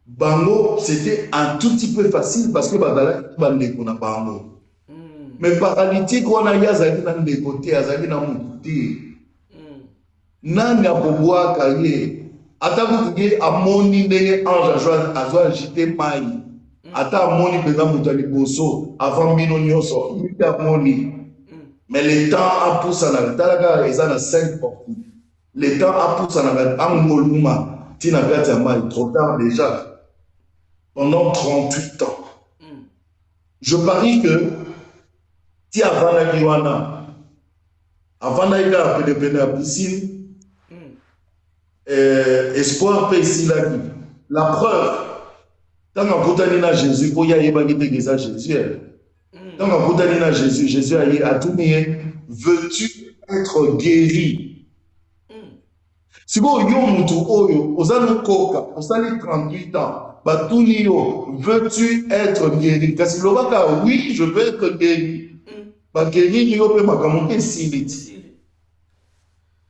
bango c'était un tout petit peu facile parce que bazalaki bandeko na bango. Mais paralytique on a yazaki na ndeko te, azaki na mutu te. Nani akobwaka ye ata kutuye amoni ndenge ange azwa agite mai ata amoni mpenza moto ya liboso avant bino nyonso ite amoni. Mais le temps apusanaka talaka eza na 5 portes. Le temps apusanaka angoluma tina kati ya mai trop tard déjà pendant 38 ans. Je parie que ti avandaki wana avandaki kaka penepene ya piscine. Espoir peut ici la preuve. Quand on a Jésus, il y a Jésus. Quand on a Jésus, Jésus a tout mis. Veux-tu être guéri? Si vous avez un oyo, vous avez 38 ans, veux-tu être guéri? Parce que oui, je veux être guéri. Guéri, il y a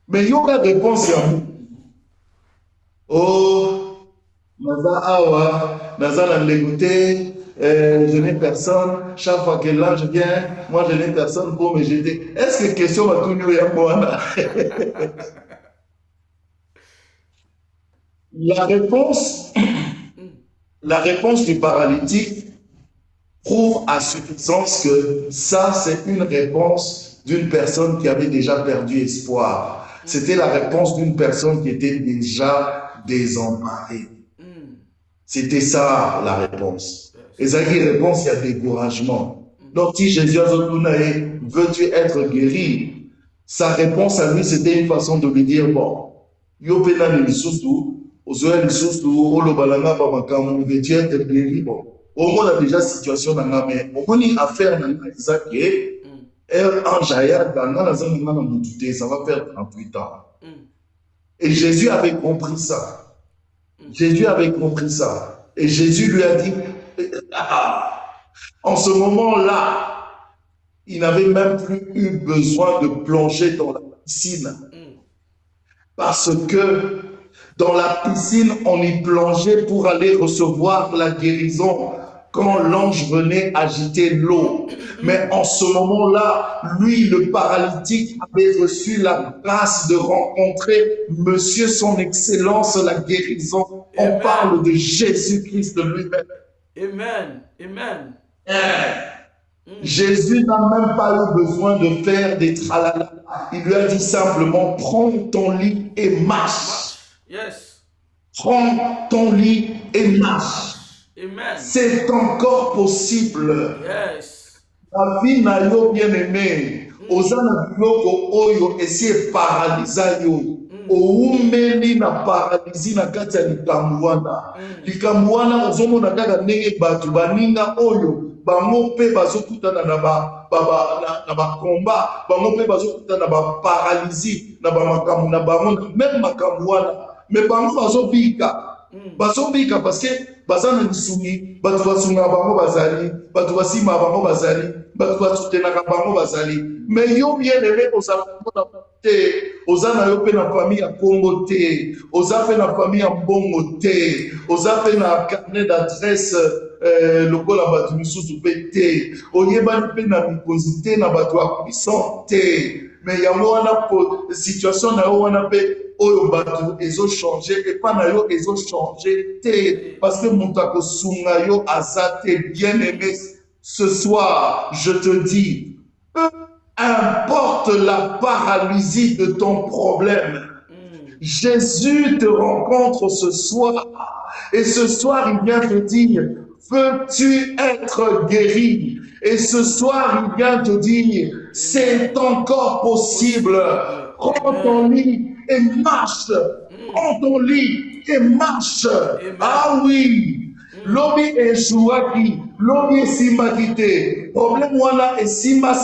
mais il y a une réponse à vous. Oh, Naza Awa, Naza l'a dégoûté, je n'ai personne. Chaque fois que l'ange vient, moi je n'ai personne pour me jeter. Est-ce que question va tout nous y avoir? La réponse du paralytique prouve à suffisance que ça, c'est une réponse d'une personne qui avait déjà perdu espoir. C'était la réponse d'une personne qui était déjà désemparée. C'était ça la réponse. Et ça qui réponse, il y a découragement. Donc, si Jésus a dit, veux-tu être guéri? Sa réponse à lui, c'était une façon de lui dire, bon, Yopena ni lisusu, Ozoya lisusu, Olobalanga, Babakamu, veux-tu être guéri? Bon, au moins, on a déjà situation dans la main. On a une affaire dans la ça qui est, en Jaya, ça va faire 38 ans. Et Jésus avait compris ça. Jésus avait compris ça. Et Jésus lui a dit, en ce moment-là, il n'avait même plus eu besoin de plonger dans la piscine. Parce que dans la piscine, on y plongeait pour aller recevoir la guérison quand l'ange venait agiter l'eau. Mais en ce moment-là, lui, le paralytique, avait reçu la grâce de rencontrer Monsieur son Excellence, la guérison. Amen. On parle de Jésus-Christ de lui-même. Amen. Amen. Jésus n'a même pas eu besoin de faire des tralala. Il lui a dit simplement, prends ton lit et marche. Yes. Prends ton lit et marche. Amen. C'est encore possible. Yes. La vie n'a yo bien aimé. Ozana biloko oyo esi paralisa yo. Oumeli na paralysie na kati ya likambo wana. Likambo wana ozomona kaka ndenge bato baninga oyo bango pe bazokutana na ba combat, bango pe bazokutana na ba paralysie na ba makambo na bango même makambo wana. Mais bango bazobika. Bazobika parce que bazana lisungi, bato basunga bango bazali, bato basima bango bazali, bato basutenaka bango bazali. Mais yo bien aimé ozala te, ozana yo pe na famille ya Congo te, oza pe na famille ya Mbongo te, oza pe na carnet d'adresse lokola bato misusu pe te, oyebani pe na mikonzi te na bato ya puissant te. Mais yango wana situation na yo wana pe oyo bato ezo changer et pas na yo ezo changer te parce que moto akosunga yo aza te bien aimé ce soir, je te dis, peu importe la paralysie de ton problème, Jésus te rencontre ce soir. Et ce soir, il vient te dire, veux-tu être guéri? Et ce soir, il vient te dire, c'est encore possible. Prends ton lit et marche. Prends ton lit et marche. Ah oui. Lobi et Chouaki, Lobi et Simakite. Problème voilà et Simate.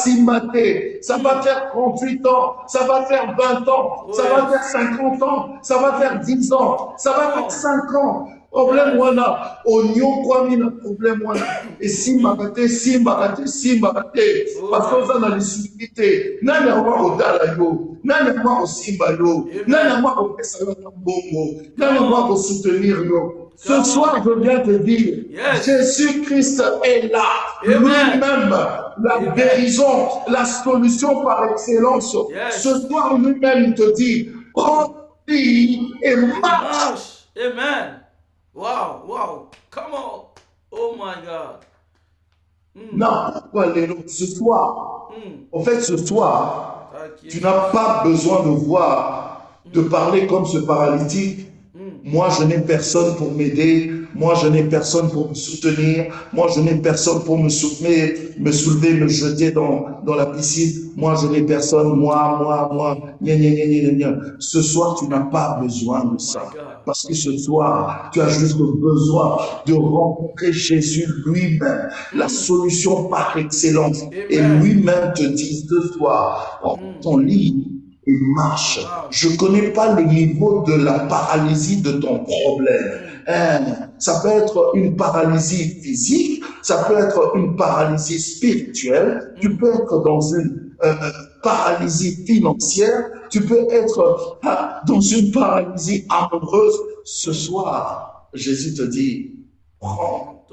Ça va faire 38 ans, ça va faire 20 ans, ça va faire 50 ans, ça va faire 10 ans, ça va faire 5 ans. Problème wana, oignon quoi mina problème wana. Et Simakate. Parce que ça dans les subtilités. Nani awa odala yo, nani awa osimba yo, nani awa opesa yo na bongo, nani awa soutenir yo. Ce soir, je viens te dire, Jésus-Christ est là, lui-même, la guérison, la solution par excellence. Ce soir, lui-même, il te dit, prends-le et marche. Amen. Wow, wow. Come on. Oh my God. Non, pourquoi ce soir, en fait, ce soir, tu n'as pas besoin de voir, de parler comme ce paralytique. Moi, je n'ai personne pour m'aider. Moi, je n'ai personne pour me soutenir. Moi, je n'ai personne pour me soulever, me jeter dans la piscine. Moi, je n'ai personne. Moi. Gna, gna, gna, gna, gna. Ce soir, tu n'as pas besoin de ça. Parce que ce soir, tu as juste besoin de rencontrer Jésus lui-même, la solution par excellence. Et lui-même te dit ce soir, prends ton lit et marche. Je ne connais pas le niveau de la paralysie de ton problème. Ça peut être une paralysie physique, ça peut être une paralysie spirituelle, tu peux être dans une paralysie financière, tu peux être dans une paralysie amoureuse. Ce soir, Jésus te dit, prends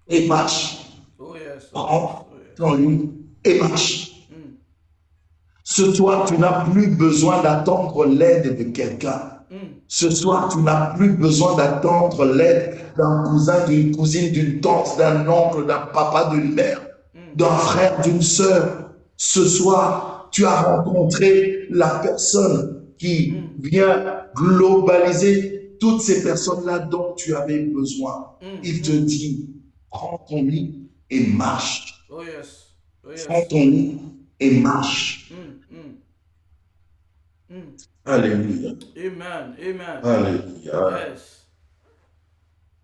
et marche. Prends ton lit et marche. Ce soir, tu n'as plus besoin d'attendre l'aide de quelqu'un. Ce soir, tu n'as plus besoin d'attendre l'aide d'un cousin, d'une cousine, d'une tante, d'un oncle, d'un papa, d'une mère, d'un frère, d'une sœur. Ce soir, tu as rencontré la personne qui vient globaliser toutes ces personnes-là dont tu avais besoin. Il te dit, prends ton lit et marche. Prends ton lit et marche. Alléluia. Amen. Alléluia. Yes.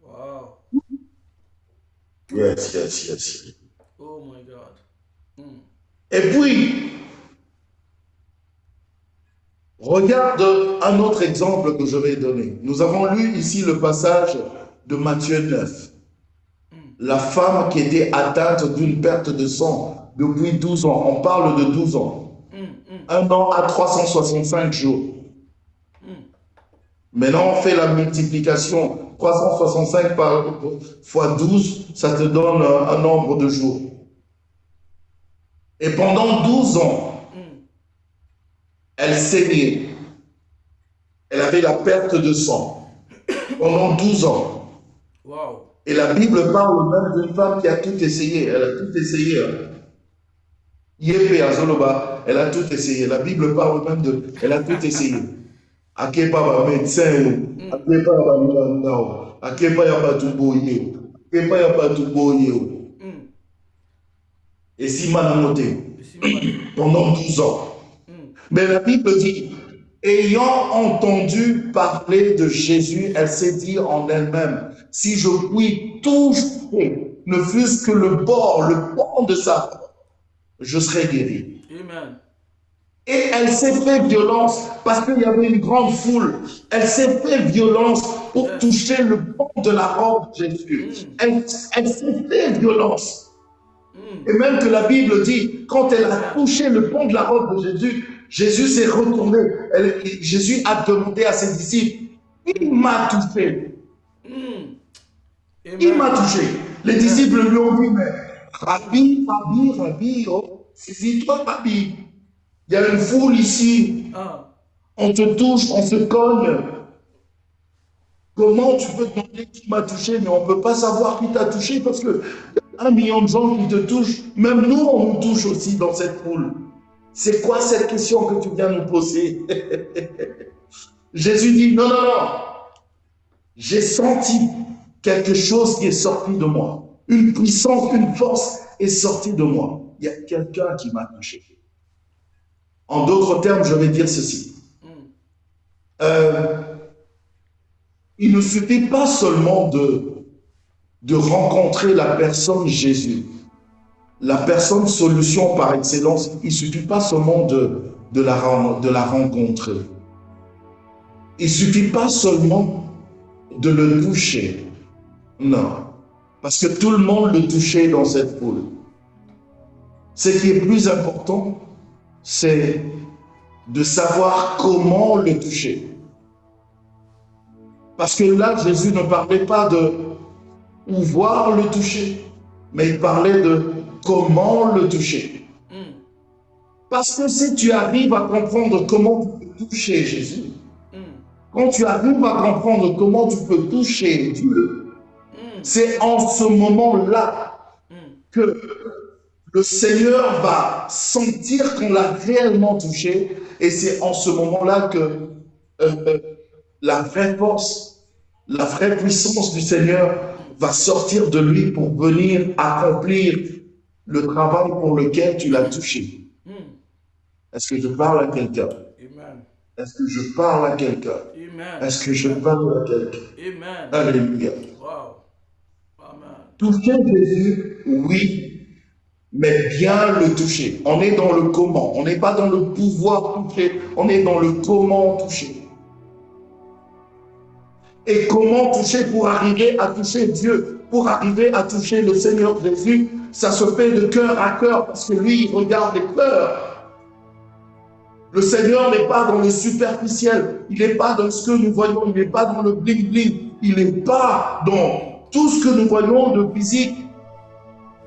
Wow. Yes. Oh my God. Et puis, regarde un autre exemple que je vais donner. Nous avons lu ici le passage de Matthieu 9. La femme qui était atteinte d'une perte de sang depuis 12 ans. On parle de 12 ans. 1 an à 365 jours. Maintenant, on fait la multiplication. 365 fois 12, ça te donne un nombre de jours. Et pendant 12 ans, elle saignait. Elle avait la perte de sang. Pendant 12 ans. Wow. Et la Bible parle même d'une femme qui a tout essayé. Elle a tout essayé. Yépé à Zoloba, elle a tout essayé. La Bible parle même de... Elle a tout essayé. Akepa ba médecin, akepa ba milanda, akepa ya ba tuboye, akepa ya ba tuboye. Et si manamote, pendant 12 ans. Mais la Bible dit, ayant entendu parler de Jésus, elle s'est dit en elle-même, si je puis toucher, ne fût-ce que le bord de sa robe, je serai guéri. Amen. Et elle s'est fait violence parce qu'il y avait une grande foule. Elle s'est fait violence pour toucher le bord de la robe de Jésus. Elle s'est fait violence. Et même que la Bible dit, quand elle a touché le bord de la robe de Jésus, Jésus s'est retourné. Jésus a demandé à ses disciples, il m'a touché. Il m'a touché. Les disciples lui ont dit, mais Rabbi, oh, c'est toi, Rabbi. Il y a une foule ici. On te touche, on se cogne. Comment tu peux demander qui m'a touché, mais on ne peut pas savoir qui t'a touché parce que 1 million de gens qui te touchent, même nous, on nous touche aussi dans cette foule. C'est quoi cette question que tu viens nous poser? Jésus dit, non, non, non. J'ai senti quelque chose qui est sorti de moi. Une puissance, une force est sortie de moi. Il y a quelqu'un qui m'a touché. En d'autres termes, je vais dire ceci. Il ne suffit pas seulement de rencontrer la personne Jésus, la personne solution par excellence. Il ne suffit pas seulement de la rencontrer. Il ne suffit pas seulement de le toucher. Non. Parce que tout le monde le touchait dans cette foule. Ce qui est plus important, c'est de savoir comment le toucher. Parce que là, Jésus ne parlait pas de pouvoir le toucher, mais il parlait de comment le toucher. Parce que si tu arrives à comprendre comment tu peux toucher Jésus, quand tu arrives à comprendre comment tu peux toucher Dieu, c'est en ce moment-là que le Seigneur va sentir qu'on l'a réellement touché, et c'est en ce moment-là que la vraie force, la vraie puissance du Seigneur va sortir de lui pour venir accomplir le travail pour lequel tu l'as touché. Est-ce que je parle à quelqu'un? Est-ce que je parle à quelqu'un? Est-ce que je parle à quelqu'un? Alléluia. Toucher Jésus, oui, mais bien le toucher. On est dans le comment. On n'est pas dans le pouvoir toucher, on est dans le comment toucher. Et comment toucher pour arriver à toucher Dieu, pour arriver à toucher le Seigneur Jésus, ça se fait de cœur à cœur, parce que lui, il regarde les cœurs. Le Seigneur n'est pas dans le superficiel, il n'est pas dans ce que nous voyons, il n'est pas dans le bling-bling, il n'est pas dans tout ce que nous voyons de physique.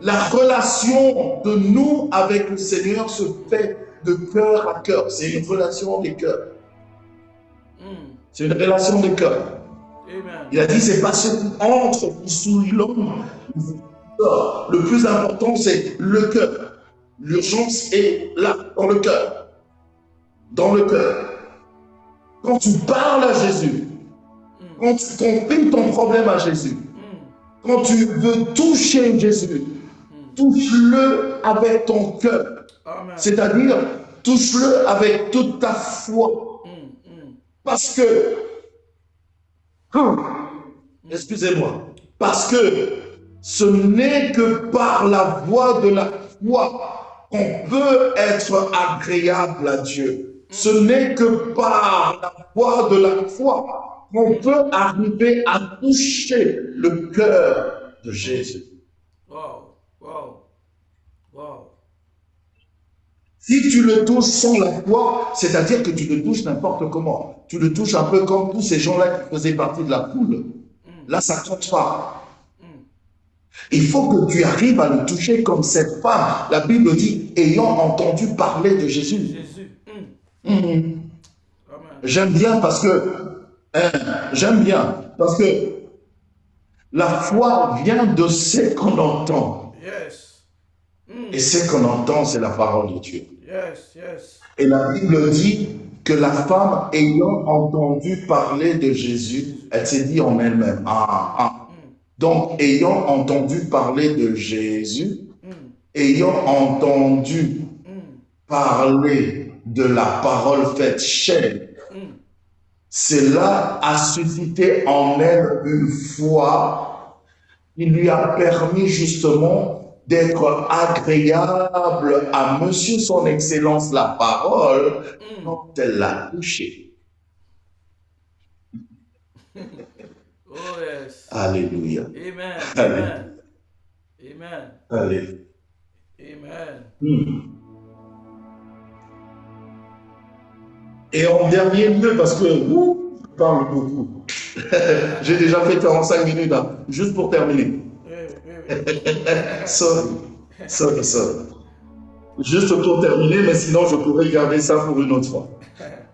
La relation de nous avec le Seigneur se fait de cœur à cœur. C'est une relation des cœurs. C'est une relation des cœurs. Il a dit, c'est pas ce qui entre qui souille l'homme. Le plus important, c'est le cœur. L'urgence est là, dans le cœur. Dans le cœur. Quand tu parles à Jésus, quand tu confies ton problème à Jésus, quand tu veux toucher Jésus, touche-le avec ton cœur. C'est-à-dire, touche-le avec toute ta foi. Parce que, excusez-moi, parce que ce n'est que par la voie de la foi qu'on peut être agréable à Dieu. Ce n'est que par la voie de la foi qu'on peut arriver à toucher le cœur de Jésus. Si tu le touches sans la foi, c'est-à-dire que tu le touches n'importe comment. Tu le touches un peu comme tous ces gens-là qui faisaient partie de la foule. Là, ça ne compte pas. Il faut que tu arrives à le toucher comme cette femme. La Bible dit, ayant entendu parler de Jésus. J'aime bien parce que la foi vient de ce qu'on entend. Et ce qu'on entend, c'est la parole de Dieu. Et la Bible dit que la femme ayant entendu parler de Jésus, elle s'est dit en elle-même, donc ayant entendu parler de Jésus, ayant entendu parler de la parole faite chair, cela a suscité en elle une foi qui lui a permis justement d'être agréable à Monsieur son Excellence la parole quand elle l'a touché. Alléluia. Amen. Alléluia. Et en dernier lieu, parce que je parle beaucoup, j'ai déjà fait 45 minutes, hein, juste pour terminer. Sorry. Juste pour terminer, mais sinon je pourrais garder ça pour une autre fois.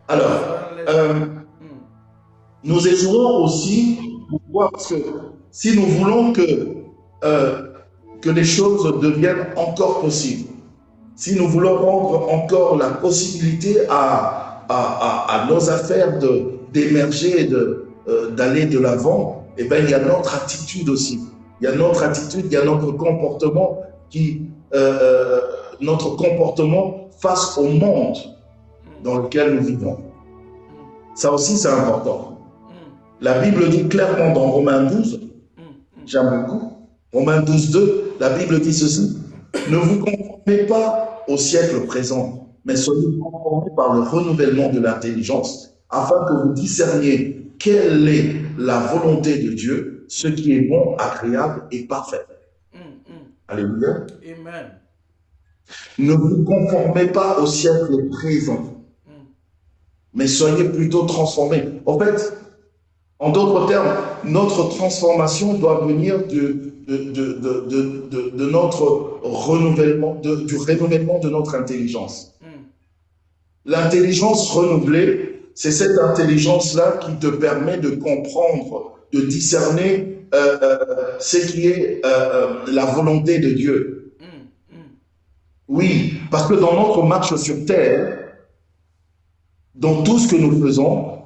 Alors, nous échouons aussi, pourquoi? Parce que si nous voulons que que les choses deviennent encore possibles, si nous voulons rendre encore la possibilité à nos affaires d'émerger et d'aller de l'avant, eh bien, il y a notre attitude aussi. Il y a notre attitude, il y a notre comportement notre comportement face au monde dans lequel nous vivons. Ça aussi, c'est important. La Bible dit clairement dans Romains 12, j'aime beaucoup, Romains 12, 2, la Bible dit ceci: ne vous conformez pas au siècle présent, mais soyez conformés par le renouvellement de l'intelligence, afin que vous discerniez quelle est la volonté de Dieu, ce qui est bon, agréable et parfait. Alléluia. Amen. Ne vous conformez pas au siècle présent, mais soyez plutôt transformés. En fait, en d'autres termes, notre transformation doit venir de notre renouvellement, du renouvellement de notre intelligence. L'intelligence renouvelée, c'est cette intelligence-là qui te permet de comprendre, de discerner ce qui est la volonté de Dieu. Oui, parce que dans notre marche sur terre, dans tout ce que nous faisons,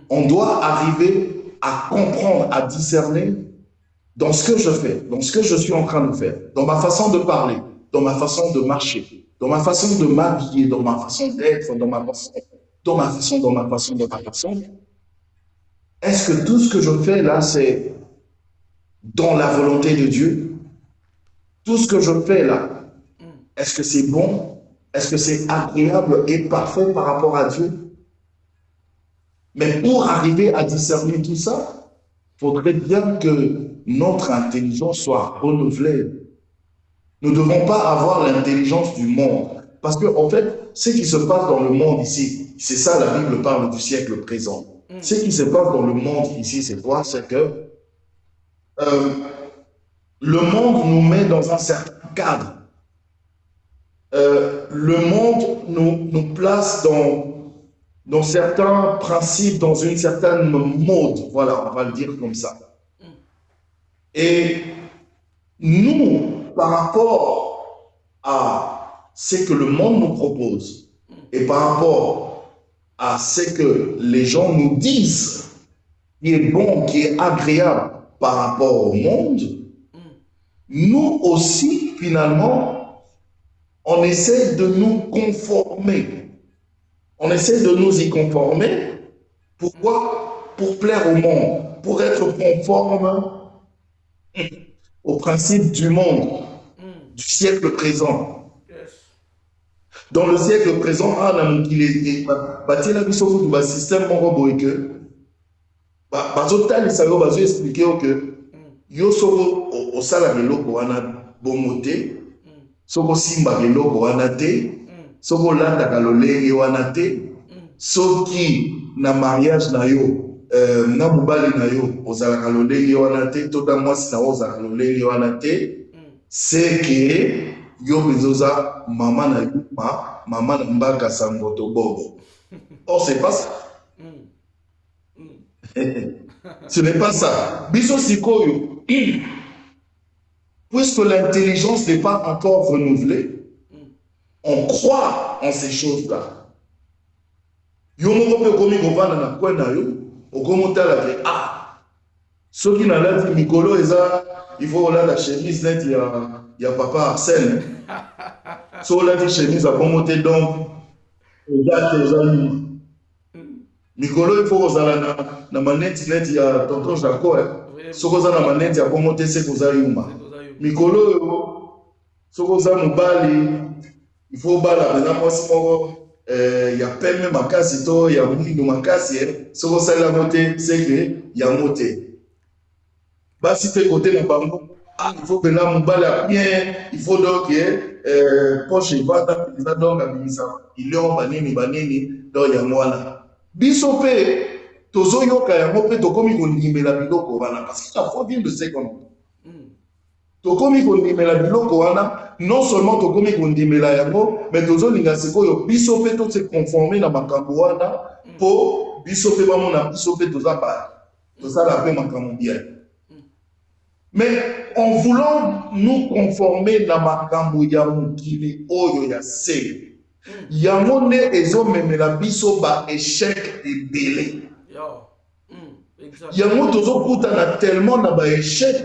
on doit arriver à comprendre, à discerner dans ce que je fais, dans ce que je suis en train de faire, dans ma façon de parler, dans ma façon de marcher, dans ma façon de m'habiller, dans ma façon d'être, dans ma façon. Est-ce que tout ce que je fais là, c'est dans la volonté de Dieu? Tout ce que je fais là, est-ce que c'est bon? Est-ce que c'est agréable et parfait par rapport à Dieu? Mais pour arriver à discerner tout ça, il faudrait bien que notre intelligence soit renouvelée. Nous ne devons pas avoir l'intelligence du monde. Parce que, en fait, ce qui se passe dans le monde ici, c'est ça, la Bible parle du siècle présent. Ce qui se passe dans le monde ici, c'est quoi? C'est que le monde nous met dans un certain cadre. Le monde nous place dans certains principes, dans une certaine mode. Voilà, on va le dire comme ça. Et nous, par rapport à ce que le monde nous propose et par rapport à ce que les gens nous disent qui est bon, qui est agréable par rapport au monde, nous aussi, finalement, on essaie de nous conformer. On essaie de nous y conformer. Pourquoi? Pour plaire au monde, pour être conforme au principe du monde, du siècle présent. Dans le siècle présent, il est bâti la mission du système monroboïque. Ça va expliquer que yo soko au salaire de l'eau wana bomoté. Soko simba biloko wana te, soko landa kalolenge wana te, soki na mariage na yo, na mobali na yo, ozala kalolenge wana te, tota mwasi na ozala kalolenge wana te, c'est que yo bezoza mama na yuma, mama na mbaka sangoto bobo. Or c'est pas ça. Ce n'est pas ça. Biso sikoyo. Puisque l'intelligence n'est pas encore renouvelée, on croit en ces choses-là. Ceux qui n'ont pas dit Mikolo, il faut la chemise net, il y a papa Arsène. Ceux qui ont dit chemise à monter donc, Mikolo, il faut que la manette net, il y a tonton Jaco. Ceux qui ont la manette, il y a monter c'est que vous avez Mikolo, sokoza mobali, il faut bala maintenant moi si il y a peme makasi to ya mwindu makasi sokoza la moté c'est que ya moté. Basi te côté na bango, il faut que la mobali bien, il faut donc poche vata pisa donc abisa. Il est banini donc ya mwana. Biso pe tozo yoka ya mope to komi ko ndimela biloko wana parce que la foi vient de ce qu'on tokomi kondimela biloko wana, non seulement tokomi kondimela yango, mais tozolinga sikoyo biso pe to se conformer na makambo wana po biso pe bamona biso pe tozala pe makambo bien. Mais en voulant nous conformer na makambo ya mokili oyo ya se, yango nde ezomemela biso ba échec ebele. Yango tozokutana tellement na ba échec,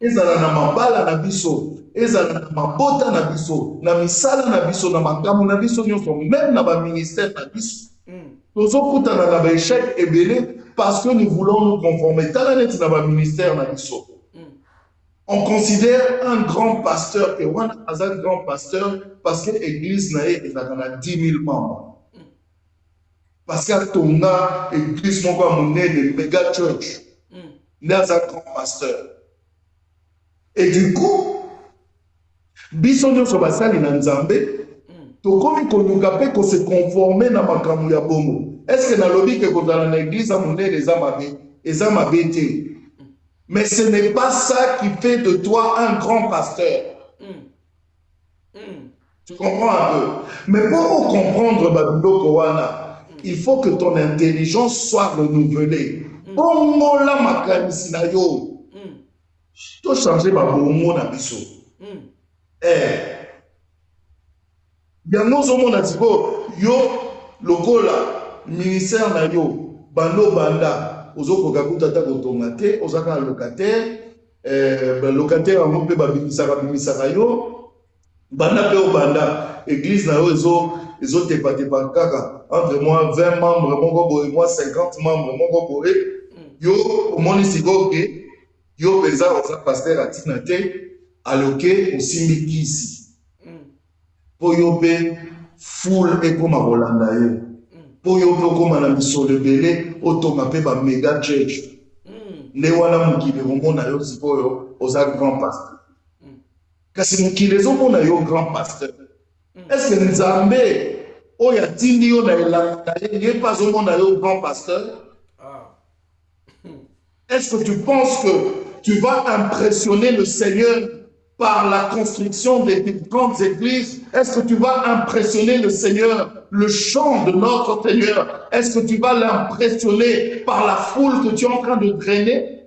ezala na mabala na biso, ezala na mabota na biso, na misala na biso, na makambo na biso nyonso, même na ba ministère na biso. Tozokutana na ba échec ebele parce que nous voulons nous conformer. Tala neti na ba ministère na biso. On considère un grand pasteur que one as un grand pasteur parce que l'église n'a 10 000 membres. Parce que Tonga, l'église mon le méga church, n'a un grand pasteur. Et du coup, bisonyo so basali na nzambe, to komi koluka pe ko se conformer na makambo ya bongo. Est-ce que na lobi ke ko dans l'église amunene les amabe, les amabe te? Mais ce n'est pas ça qui fait de toi un grand pasteur. Tu comprends un peu? Mais pour comprendre Babylon Kowana, il faut que ton intelligence soit renouvelée. Bongo la makamisi na yo. To changer ma bongo na biso. Yango zomo na tiko yo lokola ministère na yo bando banda. Ozoko kakuta ta kotonga te, ozaka locataire, locataire en pe babimisaka yo, banda pe banda, église na yo ezo tepa kaka, entre moi 20 membres, moko boye, moi 50 membres, moko boye, yo omoni siko ke, yo peza oza pasteur atina te, aloke osimbi kisi. Po yo pe full ekoma kolanda yo. Po yo koma na misolo ebele otonga pe ba méga church nde wana mokili omona yo sikoyo oza grand pasteur kasi mokili ezomona yo grand pasteur est-ce que nzambe oyo atindi yo na elanga ye pas azomona yo grand pasteur? Est-ce que tu penses que tu vas impressionner le Seigneur par la construction des grandes églises? Est-ce que tu vas impressionner le Seigneur, le chant de notre Seigneur? Est-ce que tu vas l'impressionner par la foule que tu es en train de drainer?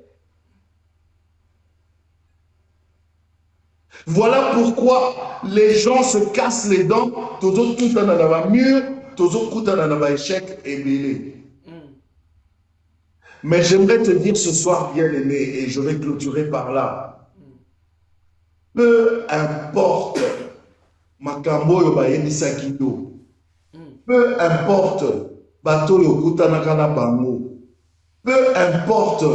Voilà pourquoi les gens se cassent les dents. Tozo tout dans la mur, tozo tout dans la échec et belé. Mais j'aimerais te dire ce soir, bien-aimé, et je vais clôturer par là. Peu importe makambo yo bayebisaki yo, peu importe bato yo kutanaka na bango, peu importe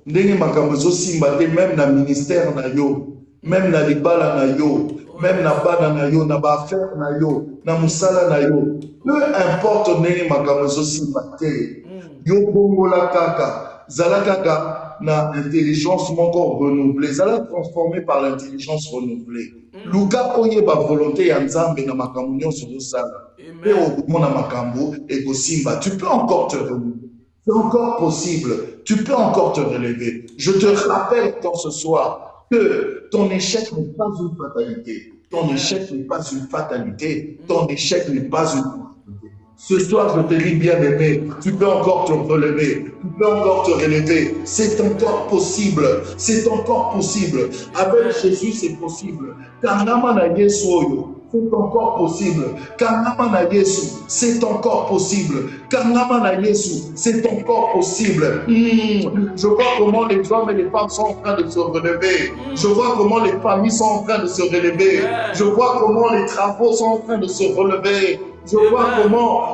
ndenge makambo ezosimba te, même na ministère na yo, même na libala na yo, même na bana na yo, na baaffaire na yo, na musala na yo, peu importe ndenge makambo ezosimba te, yo bongola kaka, zala kaka na intelligence encore renouvelée, ça l'a transformé par l'intelligence renouvelée. Luka oye ba volonté ya nzambe na makambo nyonso osala. Et au na makambo et kosimba, tu peux encore te renouveler. C'est encore possible. Tu peux encore te relever. Je te rappelle dans ce soir que ton échec n'est pas une fatalité. Ton échec n'est pas une fatalité. Ton échec n'est pas une fatalité. Ce soir, je te dis bien aimé, tu peux encore te relever, tu peux encore te relever. C'est encore possible, c'est encore possible. Avec Jésus, c'est possible. Kanama na Yesu oyo, c'est encore possible. Kanama na Yesu, c'est encore possible. Kanama na Yesu, c'est encore possible. Je vois comment les hommes et les femmes sont en train de se relever. Je vois comment les familles sont en train de se relever. Je vois comment les travaux sont en train de se relever. Je vois comment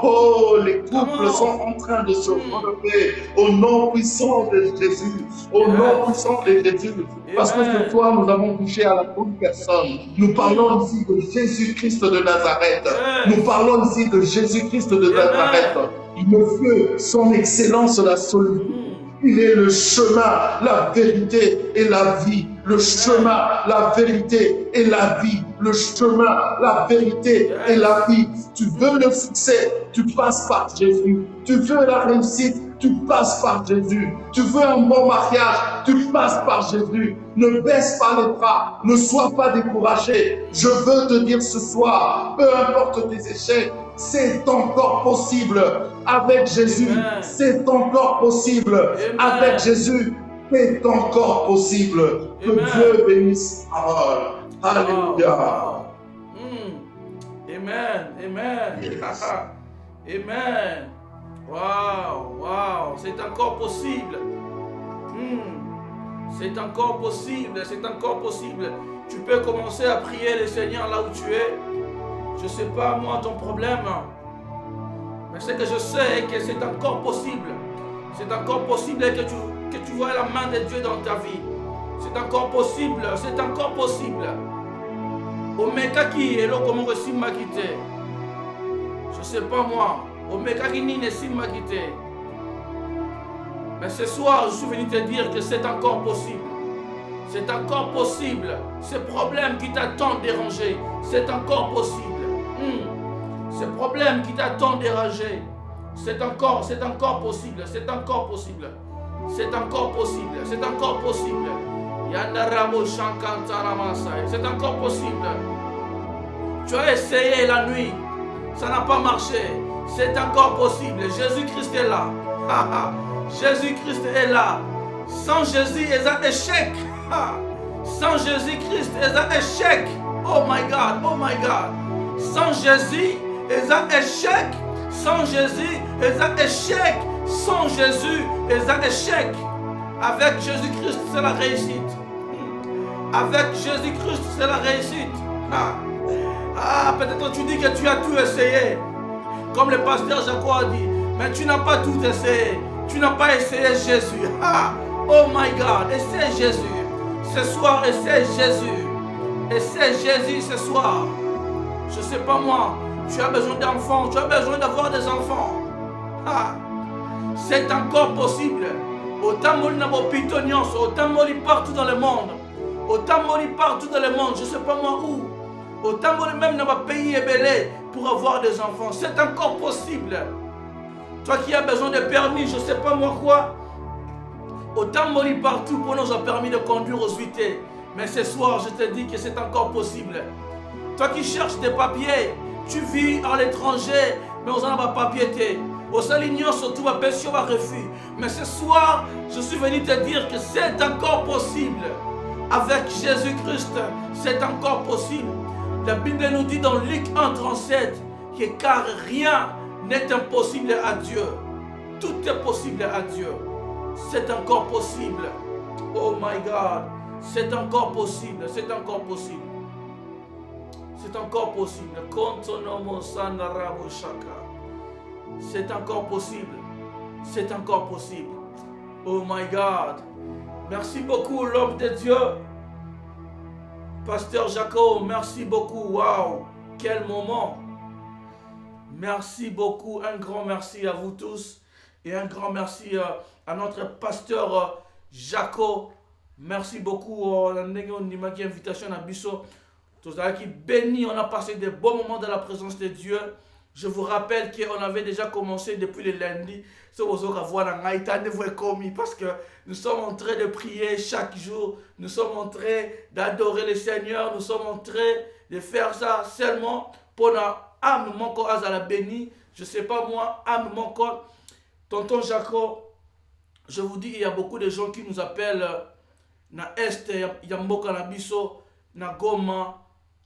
les couples sont en train de se relever au nom puissant de Jésus. Au nom puissant de Jésus. Parce que ce soir, nous avons touché à la bonne personne. Nous parlons ici de Jésus-Christ de Nazareth. Nous parlons ici de Jésus-Christ de Nazareth. Le feu, son excellence, la solitude. Il est le chemin, la vérité et la vie. Le chemin, la vérité et la vie. Le chemin, la vérité et la vie. Tu veux le succès, tu passes par Jésus. Tu veux la réussite, tu passes par Jésus. Tu veux un bon mariage, tu passes par Jésus. Ne baisse pas les bras, ne sois pas découragé. Je veux te dire ce soir, peu importe tes échecs, c'est encore possible. Avec Jésus, c'est encore possible. Avec Jésus, C'est encore possible. Que Amen. Dieu bénisse sa parole. Alléluia. Wow. Amen. Amen. Yes. Amen. Wow. Wow. C'est encore possible. C'est encore possible. C'est encore possible. Tu peux commencer à prier le Seigneur là où tu es. Je ne sais pas moi ton problème. Mais ce que je sais que c'est encore possible. C'est encore possible que tu vois la main de Dieu dans ta vie. C'est encore possible. C'est encore possible. Omeka qui est là comme on simba quitté. Je ne sais pas moi. Omeka qui n'est simba quitté. Mais ce soir, je suis venu te dire que c'est encore possible. C'est encore possible. Ces problèmes qui t'attendent déranger, c'est encore possible. Ces problèmes qui t'attendent déranger, c'est encore possible. C'est encore possible. C'est encore possible. C'est encore possible. C'est encore possible. Tu as essayé la nuit, ça n'a pas marché. C'est encore possible. Jésus-Christ est là. Jésus-Christ est là. Sans Jésus, il y a un échec. Sans Jésus-Christ, il y a un échec. Oh my God, oh my God. Sans Jésus, il y a un échec. Sans Jésus, il y a un échec. Sans Jésus, il y a un échec. Avec Jésus-Christ, c'est la réussite. Avec Jésus-Christ, c'est la réussite. Peut-être tu dis que tu as tout essayé. Comme le pasteur Jaco a dit. Mais tu n'as pas tout essayé. Tu n'as pas essayé Jésus. Oh my God, essaie Jésus. Ce soir, essaie Jésus. Essaie Jésus ce soir. Je ne sais pas moi. Tu as besoin d'enfants. Tu as besoin d'avoir des enfants. C'est encore possible. Autant moli na bopitonions, autant moli partout dans le monde. Autant moli partout dans le monde. Je ne sais pas moi où. Autant moli même dans ma pays ébélé pour avoir des enfants. C'est encore possible. Toi qui as besoin de permis, je ne sais pas moi quoi. Autant moli partout pour nous a permis de conduire aux UT. Mais ce soir, je te dis que c'est encore possible. Toi qui cherches des papiers, tu vis à l'étranger, mais on n'a pas papier. Au Salignon, surtout ma pension à refus. Mais ce soir, je suis venu te dire que c'est encore possible. Avec Jésus-Christ, c'est encore possible. La Bible nous dit dans Luc 1,37 que car rien n'est impossible à Dieu. Tout est possible à Dieu. C'est encore possible. Oh my God. C'est encore possible. C'est encore possible. C'est encore possible. C'est encore possible. C'est encore possible. Oh my God. Merci beaucoup l'homme de Dieu. Pasteur Jaco, merci beaucoup. Waouh. Quel moment. Merci beaucoup. Un grand merci à vous tous. Et un grand merci à notre pasteur Jaco. Merci beaucoup. On a une invitation à Bisso. Tous qui béni, on a passé de bons moments dans la présence de Dieu. Je vous rappelle qu'on avait déjà commencé depuis le lundi. Parce que nous sommes en train de prier chaque jour. Nous sommes en train d'adorer le Seigneur. Nous sommes en train de faire ça seulement pour âme mon corps à la béni. Je ne sais pas moi, âme mon corps. Tonton Jaco, je vous dis, il y a beaucoup de gens qui nous appellent na Est, il y a Mboka na Bisso, na Goma,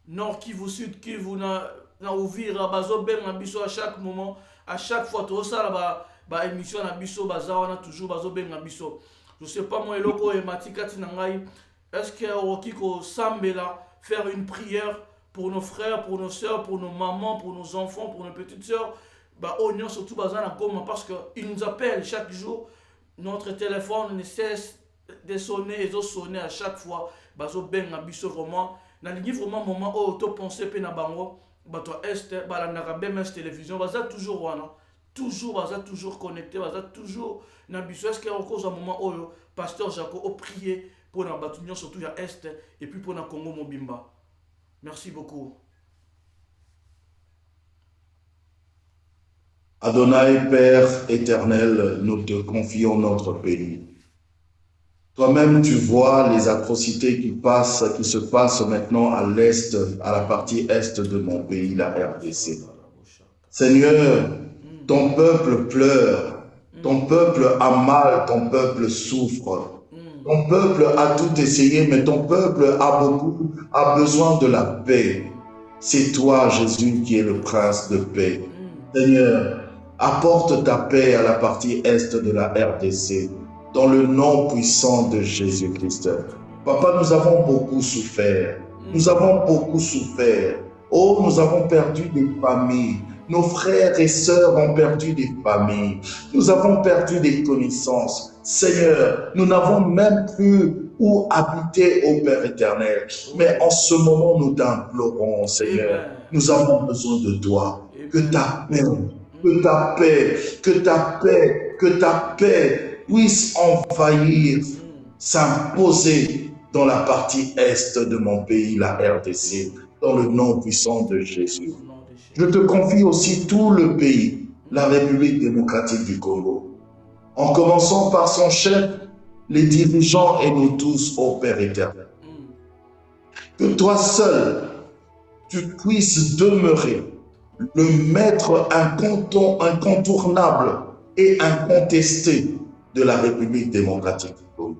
Nord Kivu, Sud Kivu, na Uvira, bazo ben na Bisso à chaque moment, à chaque fois, tout ça là, ba émission na Bisso, baza wana toujours bazo ben na Bisso. Je sais pas moi, eloko et matikati nangai, est-ce que Rokiko Sambela faire une prière pour nos frères, pour nos soeurs, pour nos mamans, pour nos enfants, pour nos petites soeurs, bah oignon surtout baza na Goma parce que ils nous appellent chaque jour, notre téléphone ne cesse de sonner et de sonner à chaque fois, bazo ben na Bisso vraiment. Na lingi vraiment moment où to penser pe na bango bato est balanda BMS télévision baza toujours wana toujours baza toujours connecté baza toujours na Bisso. Est-ce qu'il y a encore un moment où pasteur Jaco a prié pour na bato surtout ya est et puis pour na Congo Mobimba. Merci beaucoup. Adonai, Père éternel, nous te confions notre pays. Toi-même, tu vois les atrocités qui se passent maintenant à l'est, à la partie est de mon pays, la RDC. Seigneur, ton peuple pleure, ton peuple a mal, ton peuple souffre. Ton peuple a tout essayé, mais ton peuple a besoin de la paix. C'est toi, Jésus, qui es le prince de paix. Seigneur, apporte ta paix à la partie est de la RDC, dans le nom puissant de Jésus-Christ. Papa, nous avons beaucoup souffert. Nous avons beaucoup souffert. Oh, nous avons perdu des familles. Nos frères et sœurs ont perdu des familles. Nous avons perdu des connaissances. Seigneur, nous n'avons même plus où habiter, ô Père éternel. Mais en ce moment, nous t'implorons, Seigneur. Nous avons besoin de toi. Que ta paix, que ta paix, que ta paix, que ta paix puisse envahir, s'imposer dans la partie est de mon pays, la RDC, dans le nom puissant de Jésus. Je te confie aussi tout le pays, la République démocratique du Congo, en commençant par son chef, les dirigeants et nous tous, ô Père éternel. Que toi seul, tu puisses demeurer le maître incontournable et incontesté de la République démocratique du Congo.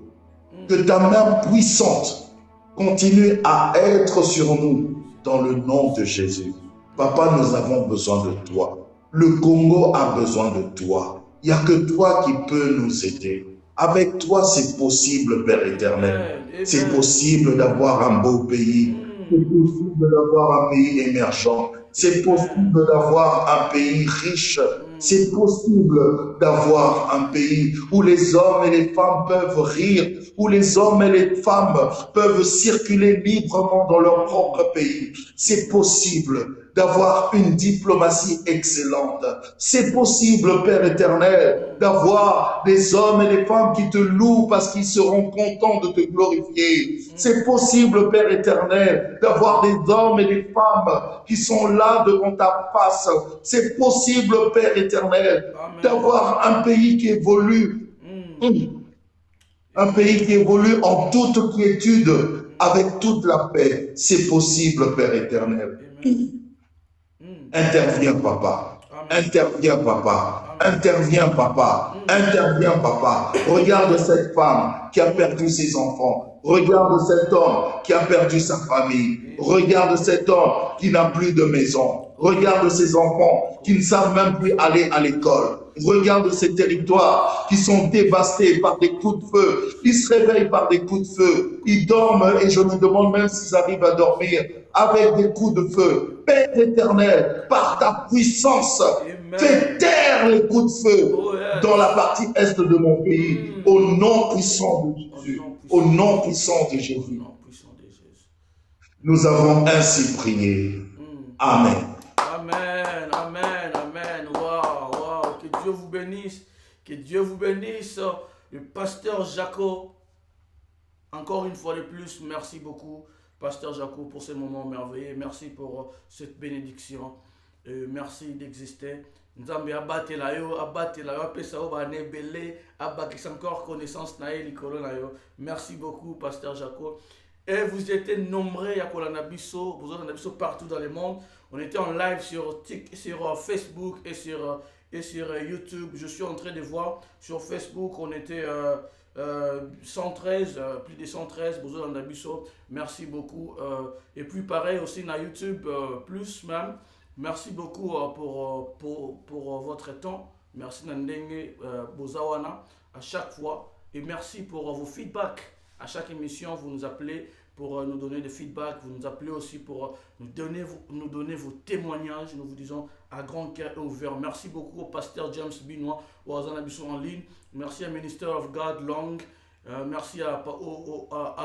Que ta main puissante continue à être sur nous dans le nom de Jésus. Papa, nous avons besoin de toi. Le Congo a besoin de toi. Il n'y a que toi qui peux nous aider. Avec toi, c'est possible, Père éternel. C'est possible d'avoir un beau pays. C'est possible d'avoir un pays émergent. C'est possible d'avoir un pays riche. C'est possible d'avoir un pays où les hommes et les femmes peuvent rire, où les hommes et les femmes peuvent circuler librement dans leur propre pays. C'est possible d'avoir une diplomatie excellente. C'est possible, Père éternel, d'avoir des hommes et des femmes qui te louent parce qu'ils seront contents de te glorifier. C'est possible, Père éternel, d'avoir des hommes et des femmes qui sont là devant ta face. C'est possible, Père éternel, d'avoir un pays qui évolue. Un pays qui évolue en toute quiétude, avec toute la paix. C'est possible, Père éternel. Interviens, papa. Interviens, papa. Interviens, papa. Interviens, papa. Regarde cette femme qui a perdu ses enfants. Regarde cet homme qui a perdu sa famille. Regarde cet homme qui n'a plus de maison. Regarde ces enfants qui ne savent même plus aller à l'école. Regarde ces territoires qui sont dévastés par des coups de feu. Ils se réveillent par des coups de feu. Ils dorment et je me demande même s'ils arrivent à dormir avec des coups de feu. Père éternel, par ta puissance, fais taire les coups de feu dans la partie est de mon pays. Au nom puissant de Jésus. Au nom puissant de Jésus. Nous avons ainsi prié. Amen. Amen, amen, amen. Waouh, waouh. Que Dieu vous bénisse. Que Dieu vous bénisse. Le pasteur Jaco, encore une fois de plus, merci beaucoup, pasteur Jaco, pour ce moment merveilleux. Merci pour cette bénédiction. Merci d'exister. Nzambe abate la yo, apesa o ba nebele, abakisa encore connaissance na ye likolo na yo. Merci beaucoup, pasteur Jaco. Et vous étiez nombreux à Kolanabiso, vous êtes en partout dans le monde. On était en live sur Facebook et sur YouTube. Je suis en train de voir sur Facebook, on était 113, plus de 113, vous êtes en Abisso. Merci beaucoup. Et puis pareil aussi dans YouTube, plus même. Merci beaucoup pour votre temps. Merci Nandenge Bozawana à chaque fois. Et merci pour vos feedbacks. À chaque émission, vous nous appelez pour nous donner des feedbacks. Vous nous appelez aussi pour nous donner vos témoignages. Nous vous disons à grand cœur ouvert. Merci beaucoup au pasteur James Binois, au Azanabiso en ligne. Merci à Minister of God Long. Merci à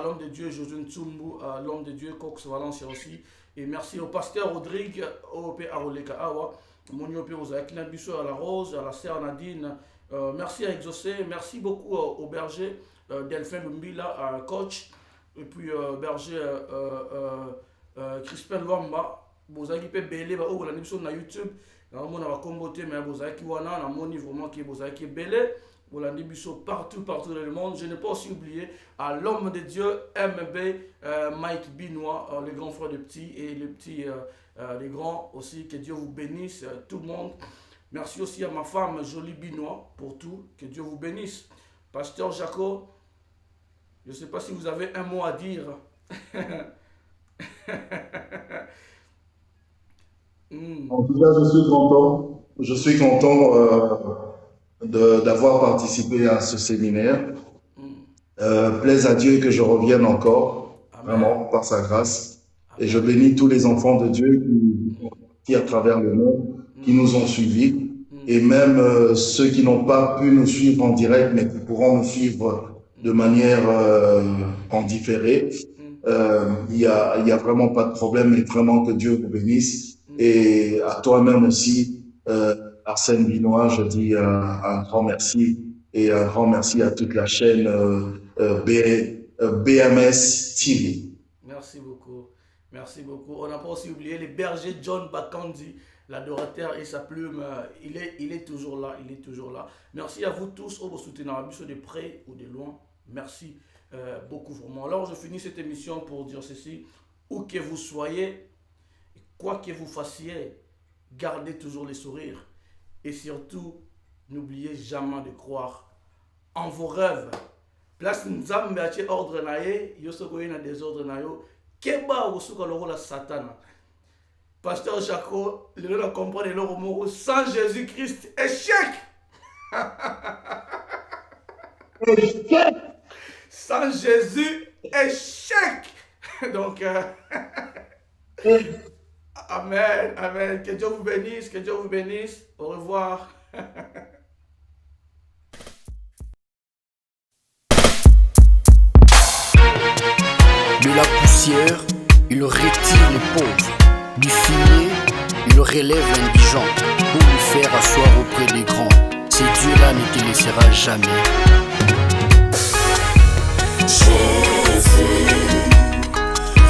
l'homme de Dieu Josué Ntsumbu, à l'homme de Dieu Cox Valencia aussi. Et merci au pasteur Rodrigue, au P. Aroleka Awa, mon Yope Ozaïkina Bisso à la Rose, à la sœur Nadine. Merci à Exaucé. Merci beaucoup au berger Delphin Lumbila, coach. Et puis berger Crispin Lwamba. Bozaki pe belé ba okolandi biso na YouTube. Na mona ba kombote mais bozaki wana na moni vraiment qui bozaki belé. Bolandi biso partout dans le monde. Je n'ai pas aussi oublié à l'homme de Dieu MB Mike Binois, le grand frère de petits et les grands aussi. Que Dieu vous bénisse tout le monde. Merci aussi à ma femme Jolie Binois pour tout. Que Dieu vous bénisse. Pasteur Jaco, Je ne sais pas si vous avez un mot à dire. En tout cas, je suis content. Je suis content d'avoir participé à ce séminaire. Plaise à Dieu que je revienne encore, Amen. vraiment, par sa grâce. Et je bénis tous les enfants de Dieu qui à travers le monde, qui nous ont suivis. Et même ceux qui n'ont pas pu nous suivre en direct, mais qui pourront nous suivre de manière en différé. Il y a vraiment pas de problème, mais vraiment que Dieu vous bénisse. Et à toi-même aussi, Arsène Binois, je dis un grand merci et un grand merci à toute la chaîne BMS TV. Merci beaucoup. Merci beaucoup. On n'a pas aussi oublié les bergers John Bakandi, l'adorateur et sa plume. Il est toujours là. Il est toujours là. Merci à vous tous au soutenir de près ou de loin. Merci beaucoup vraiment. Alors je finis cette émission pour dire ceci. Où que vous soyez, quoi que vous fassiez, gardez toujours le sourire. Et surtout, n'oubliez jamais de croire en vos rêves. Place Nzambe a ordre nae, yosoko na désordre na yo, keba osuka loko la satana. Pasteur Jaco, le nom comprendre le mot sans Jésus-Christ, échec. Échec. Sans Jésus, échec. Donc, amen, amen. Que Dieu vous bénisse, que Dieu vous bénisse. Au revoir. De la poussière, il retire les pauvres. Du fumier, il relève l'indigent pour le faire asseoir auprès des grands. Ce Dieu-là ne te laissera jamais. Jésus,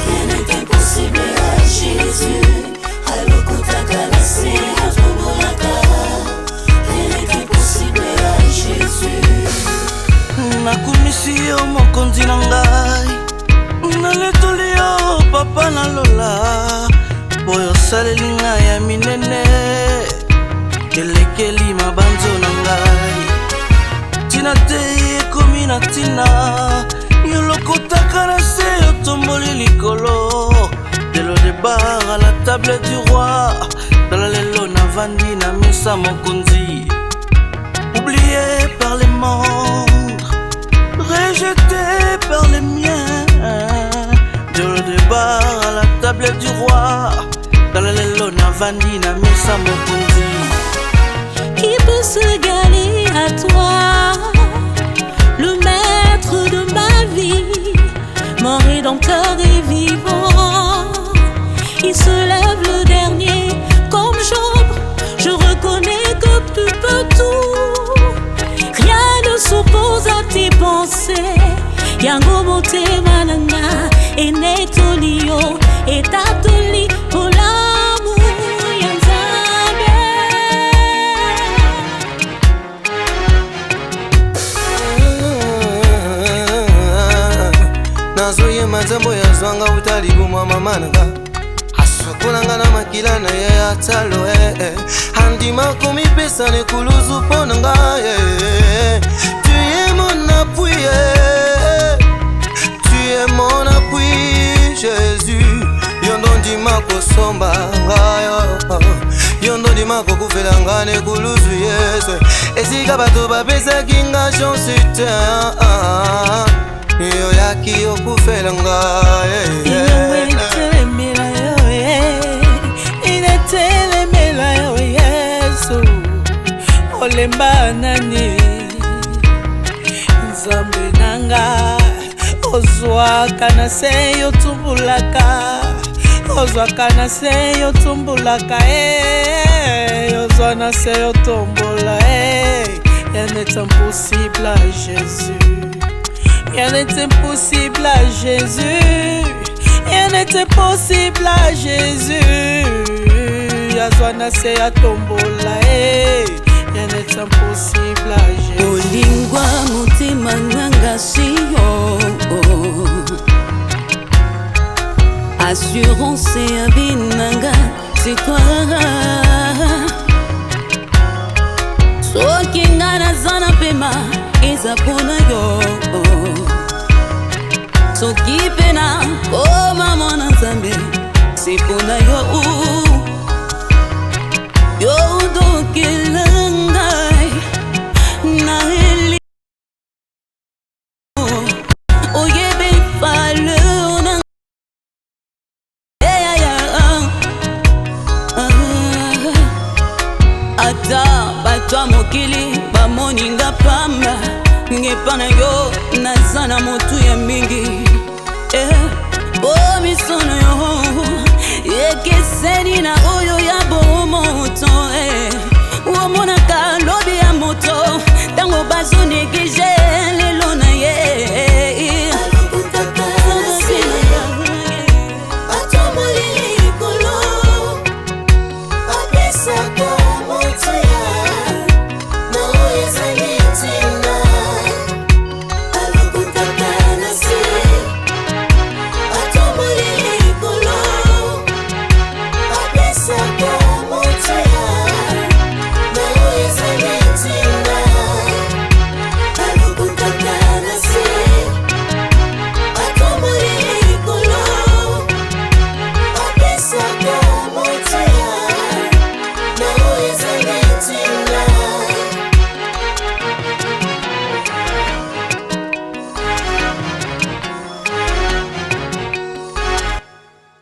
rien n'est impossible à Jésus. Rien n'est impossible à Jésus. Nakumisi yo mokonzi na ngai, naletoli yo papa na lola, boyo saleli ngai ya minene, elekeli mabanzo na ngai, tina te ekomi na tina, yo lokotaka na se yo tomboli likolo, delo de bar à la table du roi, dala lelo na vandi na mesa mokonzi, oublié par les mondes, rejeté par les miens, delo de bar à la table du roi, dala lelo na vandi na mesa mokonzi. Qui peut s'égaler à toi, le maître de ma vie, mon rédempteur est vivant. Il se lève le dernier comme Job. Je reconnais que tu peux tout. Rien ne s'oppose à tes pensées. Yango motema nanga enetoli yo etatoli pour l'amour ya Nzambe. Nazoye mazambo ya zwanga utali gumwa mamananga, asokolanga na makila na ye atalo andima komipesa nekuluzu mpo na ngai. Tu es mon appui, tu es mon appui Jésus. Yondo ndima kosomba ngai, yondo ndima kokufela ngai nekuluzu Yesu. Esika bato bapesaki nga chance te, yo yaki okufela ngai. Inetelemela yo Yesu, olemba nani Nzambe nanga, ozwaka na se yo tumbulaka, ozwaka na se yo tumbulaka, ozwa na se yo tombola. Rien n'est impossible à Jésus. Rien n'est impossible à Jésus. Rien n'est impossible à Jésus. Yazwana se ya tombola. Rien n'est impossible à Jésus. Olingwa mutima nanga siyo, assurance ya binanga c'est toi. Soki nga naza na pema eza mpona yo, soki mpe na koma mwana nzambe sipona yo yo dokela ngai na eli oyebe valeur na ata bato ya mokili bamoninga pamba ngepa na yo naza na motu ya mingi o misono yo ekeseni na oyo ya bomoto omonaka lobi